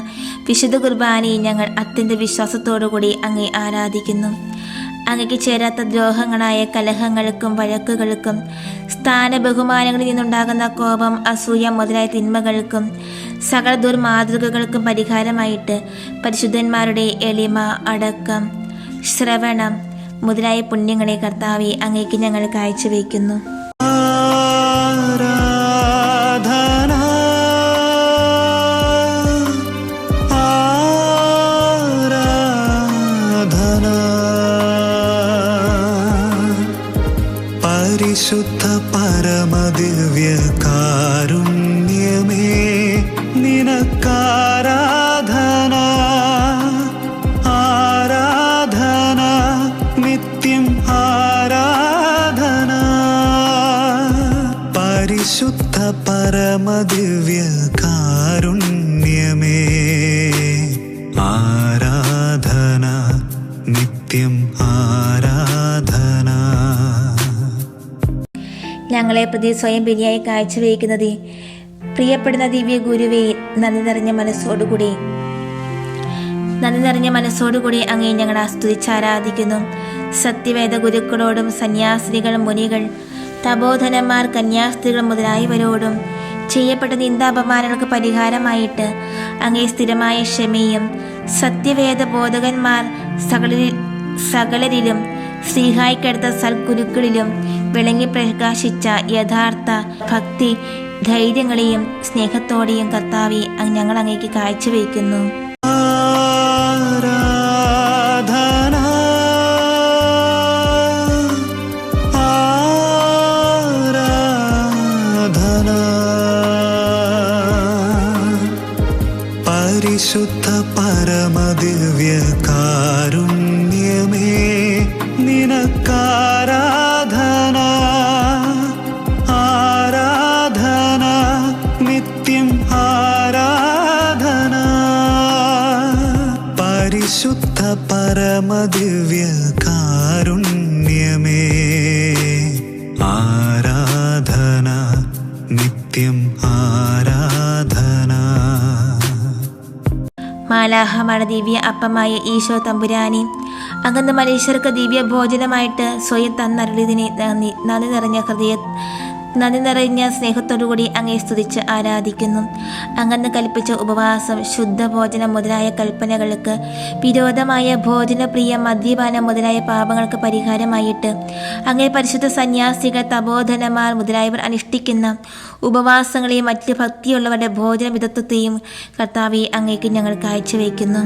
വിശുദ്ധ കുർബാനയെ ഞങ്ങൾ അത്യന്ത വിശ്വാസത്തോടുകൂടി അങ്ങേ ആരാധിക്കുന്നു. അങ്ങയ്ക്ക് ചേരാത്ത ദ്രോഹങ്ങളായ കലഹങ്ങൾക്കും വഴക്കുകൾക്കും സ്ഥാനബഹുമാനങ്ങളിൽ നിന്നുണ്ടാകുന്ന കോപം, അസൂയ മുതലായ തിന്മകൾക്കും സകല ദുർമാതൃകകൾക്കും പരിഹാരമായിട്ട് പരിശുദ്ധന്മാരുടെ എളിമ, അടക്കം, ശ്രവണം മുതലായ പുണ്യങ്ങളെ കർത്താവെ അങ്ങേക്ക് ഞങ്ങൾ കാഴ്ചവെക്കുന്നു. ആരാധന, ആരാധന. പരിശുദ്ധ പരമദിവ്യ കാരുണ്യമേ നിനക്കാരാധന, പരിശുദ്ധ പരമദിവ്യ കാരുണ്യമേ ആരാധന നിത്യം ആരാധന. ഞങ്ങളെ പ്രതി സ്വയം ബലിയായി കാഴ്ചവെക്കുന്നതേ പ്രിയപ്പെടുന്ന ദിവ്യ ഗുരുവേ, നന്ദി നിറഞ്ഞ മനസ്സോടുകൂടി അങ്ങേ ഞങ്ങൾ ആസ്തുതിച്ചാരാധിക്കുന്നു. സത്യവേദ ഗുരുക്കളോടും സന്യാസിനികൾ, മുനികൾ, തപോധനന്മാർ, കന്യാസ്ത്രീകൾ മുതലായവരോടും ചെയ്യപ്പെട്ട നിന്ദാപമാനങ്ങൾക്ക് പരിഹാരമായിട്ട് അങ്ങേ സ്ഥിരമായ ക്ഷമയും സത്യവേദ ബോധകന്മാർ സകലരിലും ശ്രീഹായിക്കെടുത്ത സൽഗുരുക്കളിലും വിളങ്ങി പ്രകാശിച്ച യഥാർത്ഥ ഭക്തി ധൈര്യങ്ങളെയും സ്നേഹത്തോടെയും കർത്താവെ ഞങ്ങൾ അങ്ങേക്ക് കാഴ്ചവെക്കുന്നു. ആരാധന ആരാധന പരിശുദ്ധ പരമദിവ്യ കാരുണ്യമേ നിനക്കാരാധന. ആരാധന നിത്യം ആരാധന. പരിശുദ്ധ പരമദിവ്യ കാരുണ്യമേ ആരാധന നിത്യം ആരാധന. മാലാഹമാണ് ദിവ്യ അപ്പമായ ഈശോ തമ്പുരാനെ, അങ്ങന്ന് മനുഷ്യർക്ക് ദിവ്യ ഭോജനമായിട്ട് സ്വയം തന്നരുളിയതിനെ നന്ദി നിറഞ്ഞ സ്നേഹത്തോടുകൂടി അങ്ങേ സ്തുതിച്ച് ആരാധിക്കുന്നു. അങ്ങന്ന് കൽപ്പിച്ച ഉപവാസം, ശുദ്ധഭോജനം മുതലായ കൽപ്പനകൾക്ക് വിരോധമായ ഭോജനപ്രിയ, മദ്യപാനം മുതലായ പാപങ്ങൾക്ക് പരിഹാരമായിട്ട് അങ്ങേ പരിശുദ്ധ സന്യാസികൾ, തപോധനന്മാർ മുതലായവർ അനുഷ്ഠിക്കുന്ന ഉപവാസങ്ങളെയും മറ്റ് ഭക്തിയുള്ളവരുടെ ഭോജന വിധത്വത്തെയും കർത്താവെ അങ്ങേക്ക് ഞങ്ങൾ കാഴ്ചവെക്കുന്നു.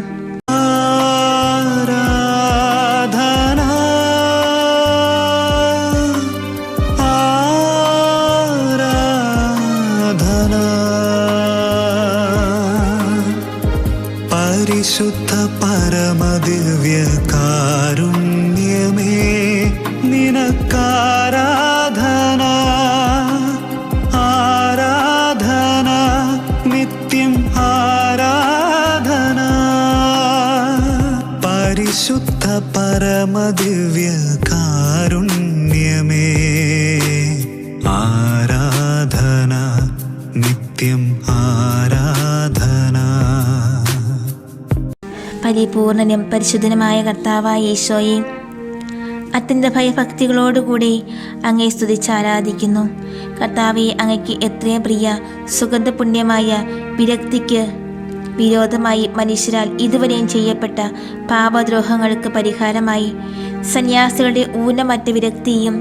പരിശുദ്ധ പരമദിവ്യ കാരുണ്യമേ നിനക്കാരാധന. ആരാധന നിത്യം ആരാധന. പരിശുദ്ധ പരമദിവ്യ കാരുണ്യമേ ആരാധന നിത്യം ആരാധന. പരിപൂർണനും പരിശുദ്ധനുമായ കർത്താവായ ഈശോയെ, അത്യന്ത ഭയഭക്തികളോടുകൂടി അങ്ങേ സ്തുതിച്ചാരാധിക്കുന്നു. കർത്താവെ, അങ്ങയ്ക്ക് എത്രയും പ്രിയ സുഗന്ധപുണ്യമായ വിരക്തിക്ക് വിരോധമായി മനുഷ്യരാൽ ഇതുവരെയും ചെയ്യപ്പെട്ട പാപദ്രോഹങ്ങൾക്ക് പരിഹാരമായി സന്യാസികളുടെ ഊനമറ്റ വിരക്തിയും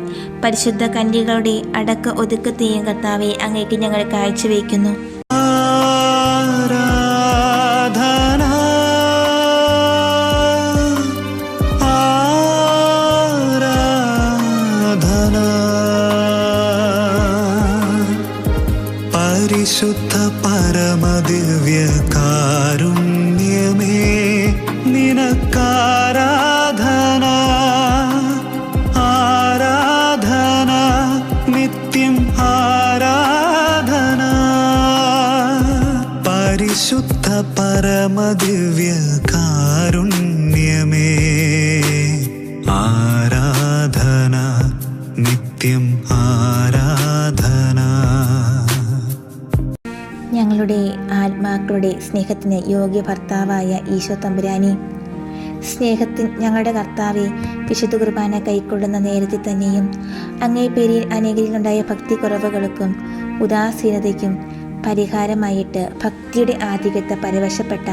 പരിശുദ്ധ കന്യകളുടെ അടക്ക ഒതുക്കത്തെയും കർത്താവെ അങ്ങേക്ക് ഞങ്ങൾ കാഴ്ചവെക്കുന്നു. പരിശുദ്ധ പരമദിവ്യ കാരുണ്യമേ നിനക്കാരാധന. ആരാധന നിത്യം ആരാധന. പരിശുദ്ധ പരമദിവ്യ കാരുണ്യമേ ആരാധന നിത്യം ആരാധന. ഞങ്ങളുടെ ആത്മാക്കളുടെ സ്നേഹത്തിന് യോഗ്യ ഭർത്താവായ ഈശോ തമ്പുരാനെ, ഞങ്ങളുടെ കർത്താവെ, വിശുദ്ധ കുർബാന കൈക്കൊള്ളുന്ന നേരത്തെ തന്നെയും അങ്ങേ പേരിൽ അനേകരിലുണ്ടായ ഭക്തി കുറവുകൾക്കും ഉദാസീനതയ്ക്കും പരിഹാരമായിട്ട് ഭക്തിയുടെ ആധിക്യത്തെ പരവശപ്പെട്ട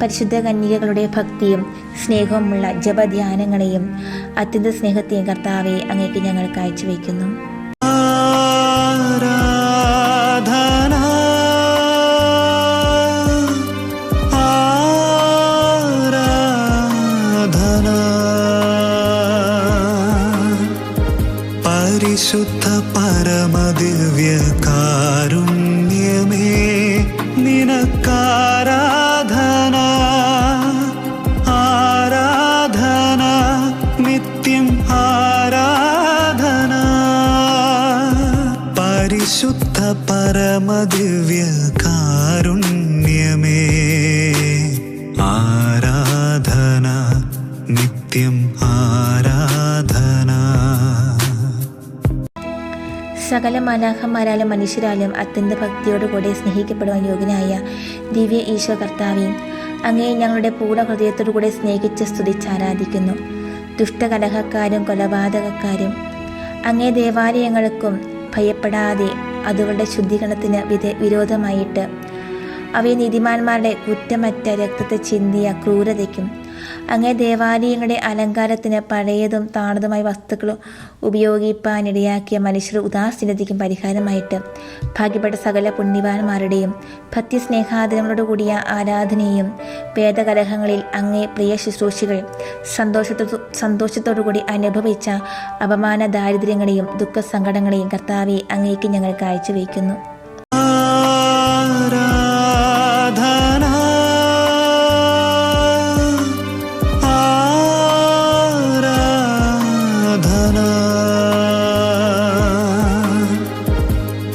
പരിശുദ്ധ കന്യകകളുടെ ഭക്തിയും സ്നേഹവുമുള്ള ജപധ്യാനങ്ങളെയും അത്യന്ത സ്നേഹത്തെയും കർത്താവെ അങ്ങേക്ക് ഞങ്ങൾ കാഴ്ചവെക്കുന്നു. പരിശുദ്ധ പരമദിവ്യ കാരുണ്യമേ നിനക്കാരാധന. ആരാധന നിത്യം ആരാധന. പരിശുദ്ധ പരമദിവ്യ കാരുണ്യമേ ആരാധന നിത്യം ആരാധന. സകല മാലാഖമാരാലും മനുഷ്യരാലും അത്യന്ത ഭക്തിയോടുകൂടി സ്നേഹിക്കപ്പെടുവാൻ യോഗ്യനായ ദിവ്യ ഈശോ കർത്താവേ, അങ്ങയെ ഞങ്ങളുടെ പൂർണ്ണ ഹൃദയത്തോടുകൂടി സ്നേഹിച്ച് സ്തുതിച്ച് ആരാധിക്കുന്നു. ദുഷ്ടകലഹക്കാരും കൊലപാതകക്കാരും അങ്ങേ ദേവാലയങ്ങൾക്കും ഭയപ്പെടാതെ അതുകളുടെ ശുദ്ധീകരണത്തിന് വിരോധമായിട്ട് അവയെ നീതിമാന്മാരുടെ കുറ്റമറ്റ രക്തത്തെ ചിന്തിയ ക്രൂരതയ്ക്കും അങ്ങേ ദേവാലയങ്ങളുടെ അലങ്കാരത്തിന് പഴയതും താണതുമായ വസ്തുക്കൾ ഉപയോഗിപ്പാനിടയാക്കിയ മനുഷ്യരുടെ ഉദാസീനതയ്ക്കും പരിഹാരമായിട്ട് ഭാഗ്യപ്പെട്ട സകല പുണ്യവാന്മാരുടെയും ഭക്തിസ്നേഹാദരങ്ങളോടുകൂടിയ ആരാധനയും വേദകലഹങ്ങളിൽ അങ്ങേ പ്രിയ ശുശ്രൂഷികൾ സന്തോഷത്തോടുകൂടി അനുഭവിച്ച അപമാന ദാരിദ്ര്യങ്ങളെയും ദുഃഖസങ്കടങ്ങളെയും കർത്താവെ അങ്ങേക്ക് ഞങ്ങൾ കാഴ്ചവെക്കുന്നു.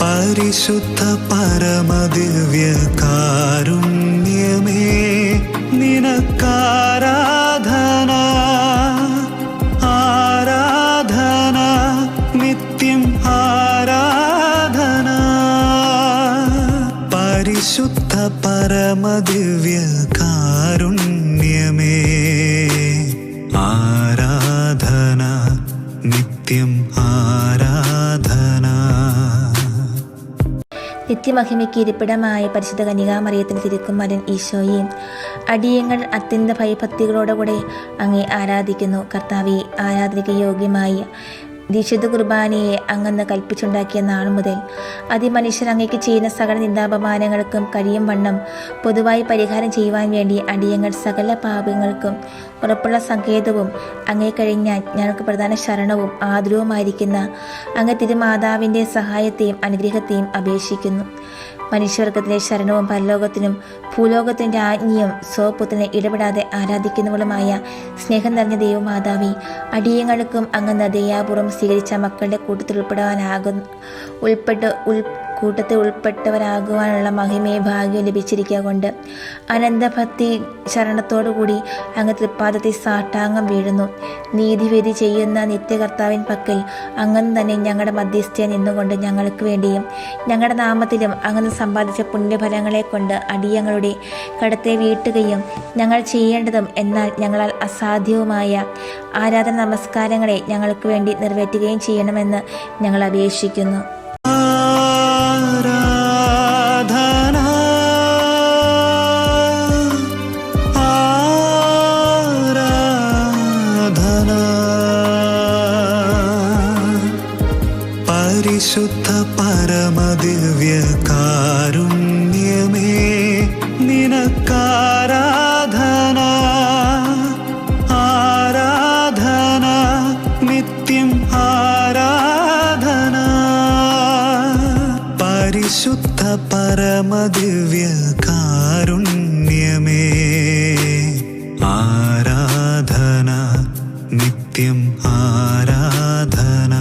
പരിശുദ്ധ പരമദിവ്യ കാരുണ്യമേ നിനക്കാരാധന ആരാധന നിത്യം ആരാധന. പരിശുദ്ധ പരമദിവ്യ കാരുണ്യമേ ആരാധന നിത്യം ആരാധന. നിത്യമഹിമയ്ക്ക് ഇരിപ്പിടമായ പരിശുദ്ധ കന്യകാമറിയത്തിന് തിരുക്കുമാരൻ ഈശോയെയും അടിയങ്ങൾ അത്യന്ത ഭയഭക്തികളോടുകൂടെ അങ്ങേ ആരാധിക്കുന്നു. കർത്താവെ, ആരാധനയ്ക്ക് യോഗ്യമായ വിശുദ്ധ കുർബാനയെ അങ്ങന്ന് കൽപ്പിച്ചുണ്ടാക്കിയ നാൾ മുതൽ അതിമനുഷ്യർ അങ്ങേക്ക് ചെയ്യുന്ന സകല നിന്ദാപമാനങ്ങൾക്കും കഴിയും വണ്ണം പൊതുവായി പരിഹാരം ചെയ്യുവാൻ വേണ്ടി അടിയങ്ങൾ സകല പാപങ്ങൾക്കും ഉറപ്പുള്ള സങ്കേതവും അങ്ങേ കഴിഞ്ഞാൽ ഞങ്ങൾക്ക് പ്രധാന ശരണവും ആദരവുമായിരിക്കുന്ന അങ്ങ് തിരുമാതാവിൻ്റെ സഹായത്തെയും അനുഗ്രഹത്തെയും അപേക്ഷിക്കുന്നു. മനുഷ്യവർഗത്തിൻ്റെ ശരണവും പരലോകത്തിനും ഭൂലോകത്തിൻ്റെ ആജ്ഞയും സ്വപുത്രനെ ഇടപെടാതെ ആരാധിക്കുന്നവളുമായ സ്നേഹം നിറഞ്ഞ ദൈവമാതാവി, അടിയങ്ങൾക്കും അങ്ങ് ദയാപൂർവ്വം സ്വീകരിച്ച മക്കളുടെ കൂട്ടത്തിൽ ഉൾപ്പെട്ടവരാകുവാനുള്ള മഹിമയെ ഭാഗ്യം ലഭിച്ചിരിക്കുക കൊണ്ട് അനന്തഭക്തി ശരണത്തോടുകൂടി അങ്ങ് തൃപ്പാദത്തിൽ സാഷ്ടാംഗം വീഴുന്നു. നീതിവിധി ചെയ്യുന്ന നിത്യകർത്താവിൻ പക്കൽ അങ്ങ് തന്നെ ഞങ്ങളുടെ മധ്യസ്ഥ നിന്നുകൊണ്ട് ഞങ്ങൾക്ക് വേണ്ടിയും ഞങ്ങളുടെ നാമത്തിലും അങ്ങ് സമ്പാദിച്ച പുണ്യഫലങ്ങളെ കൊണ്ട് അടിയങ്ങളുടെ കടത്തെ വീട്ടുകയും ഞങ്ങൾ ചെയ്യേണ്ടതും എന്നാൽ ഞങ്ങളാൽ അസാധ്യവുമായ ആരാധന നമസ്കാരങ്ങളെ ഞങ്ങൾക്ക് വേണ്ടി നിറവേറ്റുകയും ചെയ്യണമെന്ന് ഞങ്ങൾ അപേക്ഷിക്കുന്നു. പരിശുദ്ധ പരമദിവ്യ കാരുണ്യമേ നിനക്കാരാധന ആരാധന നിത്യം ആരാധന. പരിശുദ്ധ പരമദിവ്യ കാരുണ്യമേ ആരാധന നിത്യം ആരാധന.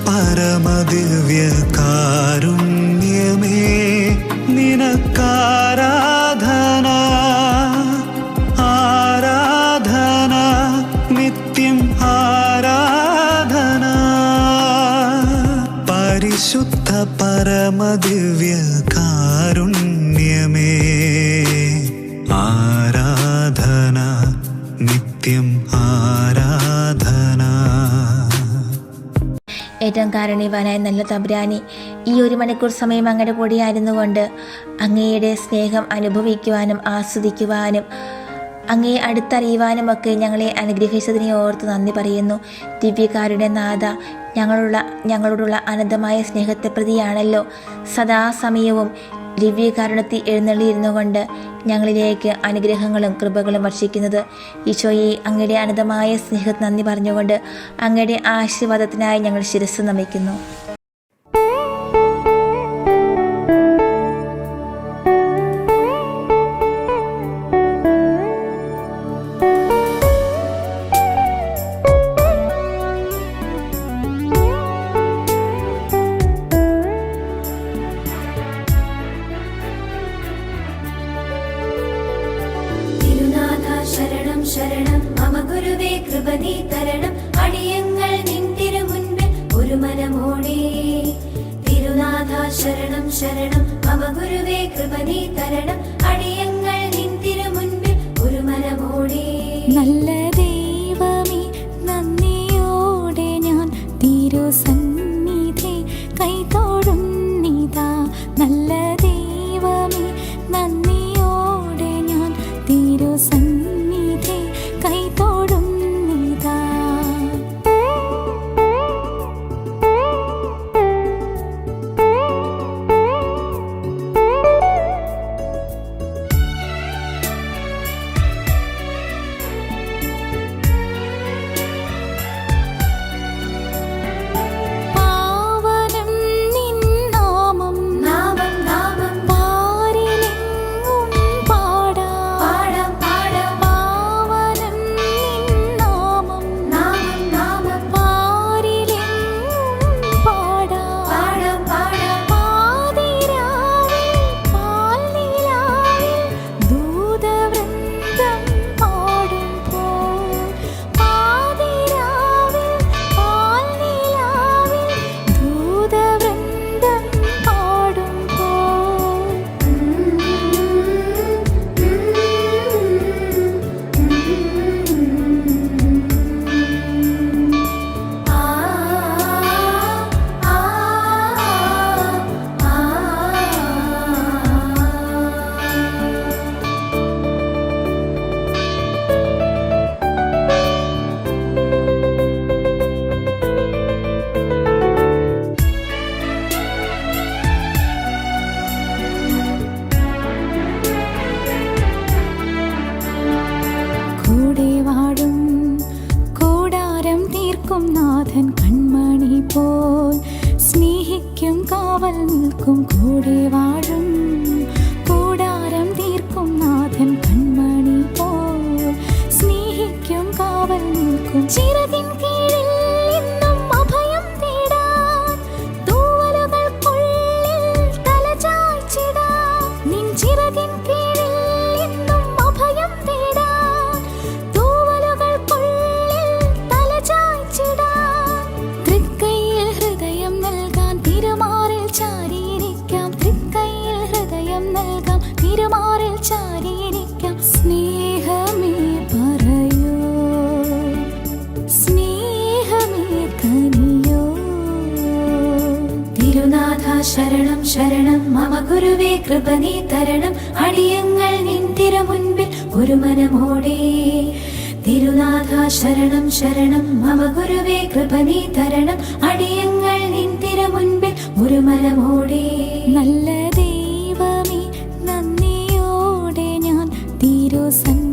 പരമദിവ്യ കാരുണ്യമേ നിനക്കാരാധന ആരാധന നിത്യം ആരാധന പരിശുദ്ധ പരമദിവ്യ കാരുണ്യമേ ആരാധന നിത്യം ആരാധന. ഏറ്റവും കാരുണ്യവാനായ നല്ല തമ്പുരാനെ, ഈ 1 മണിക്കൂർ സമയം അങ്ങയുടെ കൂടെയായിരുന്നു കൊണ്ട് അങ്ങയുടെ സ്നേഹം അനുഭവിക്കുവാനും ആസ്വദിക്കുവാനും അങ്ങയെ അടുത്തറിയുവാനും ഒക്കെ ഞങ്ങളെ അനുഗ്രഹിച്ചതിനെ ഓർത്ത് നന്ദി പറയുന്നു. ദിവ്യകാരുടെ നാഥ, ഞങ്ങളോടുള്ള അനന്തമായ സ്നേഹത്തെ പ്രതിയാണല്ലോ സദാസമയവും ദിവ്യകാരുണ്യത്തിൽ എഴുന്നള്ളിയിരുന്നു കൊണ്ട് ഞങ്ങളിലേക്ക് അനുഗ്രഹങ്ങളും കൃപകളും വർഷിക്കുന്നത്. ഈശോയെ, അങ്ങയുടെ അനന്തമായ സ്നേഹത്തിന് നന്ദി പറഞ്ഞുകൊണ്ട് അങ്ങയുടെ ആശീർവാദത്തിനായി ഞങ്ങൾ ശിരസ്സ് നമിക്കുന്നു. ശരണം ശരണം മമ ഗുരുവേ കൃപ നീ തരണം അടിയങ്ങൾ നിൻ തിരുമുൻപിൽ ഒരു മനമോടെ. തിരുനാഥ ശരണം ശരണം മമ ഗുരുവേ കൃപ നീ തരണം അടിയങ്ങൾ നിൻ തിരുമുൻപിൽ ഒരു മനമോടെ. നല്ല ദൈവമേ, നന്ദിയോടെ ഞാൻ തിരുസന്നിധി കൈതൊഴുന്നിതാ. നല്ല ദൈവമേ, നന്ദിയോടെ ഞാൻ തിരുസന്നിധി കൈതൊഴുന്നിതാ. പാവനം നിൻ നാമം, നാമം നാമം പാരിലെങ്ങും പാടാം. പാടാം പാടാം. പാവനം നിൻ നാമം, നാമം നാമം പാരിലെങ്ങും പാടാം. പാടാം പാടാം. പാതിരാവിൽ പാൽനിലാവിൽ ദൂതവൃന്ദം പാടുമ്പോൾ. പാതിരാവിൽ പാൽനിലാവിൽ ദൂതവൃന്ദം പാടുമ്പോൾ. ആ ആ ആ കൂടെ വാഴും കൂടാരം തീർക്കും നാഥൻ കൺമണി പോൽ സ്നേഹിക്കും കാവൽ നിൽക്കും. കൂടെ വാഴും കൂടാരം തീർക്കും നാഥൻ കൺമണി പോൽ സ്നേഹിക്കും കാവൽ നിൽക്കും. ചിറകിൻ കീഴിൽ എന്നും അഭയം തേടാൻ തൂവലുകൾക്കുള്ളിൽ തലചായ്ച്ചിടാൻ. നിൻ ചിറകിൻ കീഴിൽ എന്നും അഭയം തേടാൻ തൂവലുകൾക്കുള്ളിൽ തലചായ്ച്ചിടാൻ. തൃക്കൈയിൽ ഹൃദയം നൽകാൻ തിരുമാറിൽ ചാരിയിരിക്കാം. തൃക്കൈയിൽ ഹൃദയം നൽകാം, തിരുമാറിൽ ചാരിയിരിക്കാം. സ്നേഹമേ പറയൂ, സ്നേഹമേ കനിയോ. തിരുനാഥ ശരണം ശരണം മമ ഗുരുവേ കൃപ നീ തരണം അടിയങ്ങൾ നിൻ തിരുമുൻപിൽ ഒരു മനമോടെ. തിരുനാഥ ശരണം ശരണം മമ ഗുരുവേ കൃപ നീ തരണം അടിയങ്ങൾ നിൻ തിരുമുൻപിൽ ഒരു മനമോടെ. നല്ല ദൈവമേ, നന്ദിയോടെ ഞാൻ തിരുസന്നിധി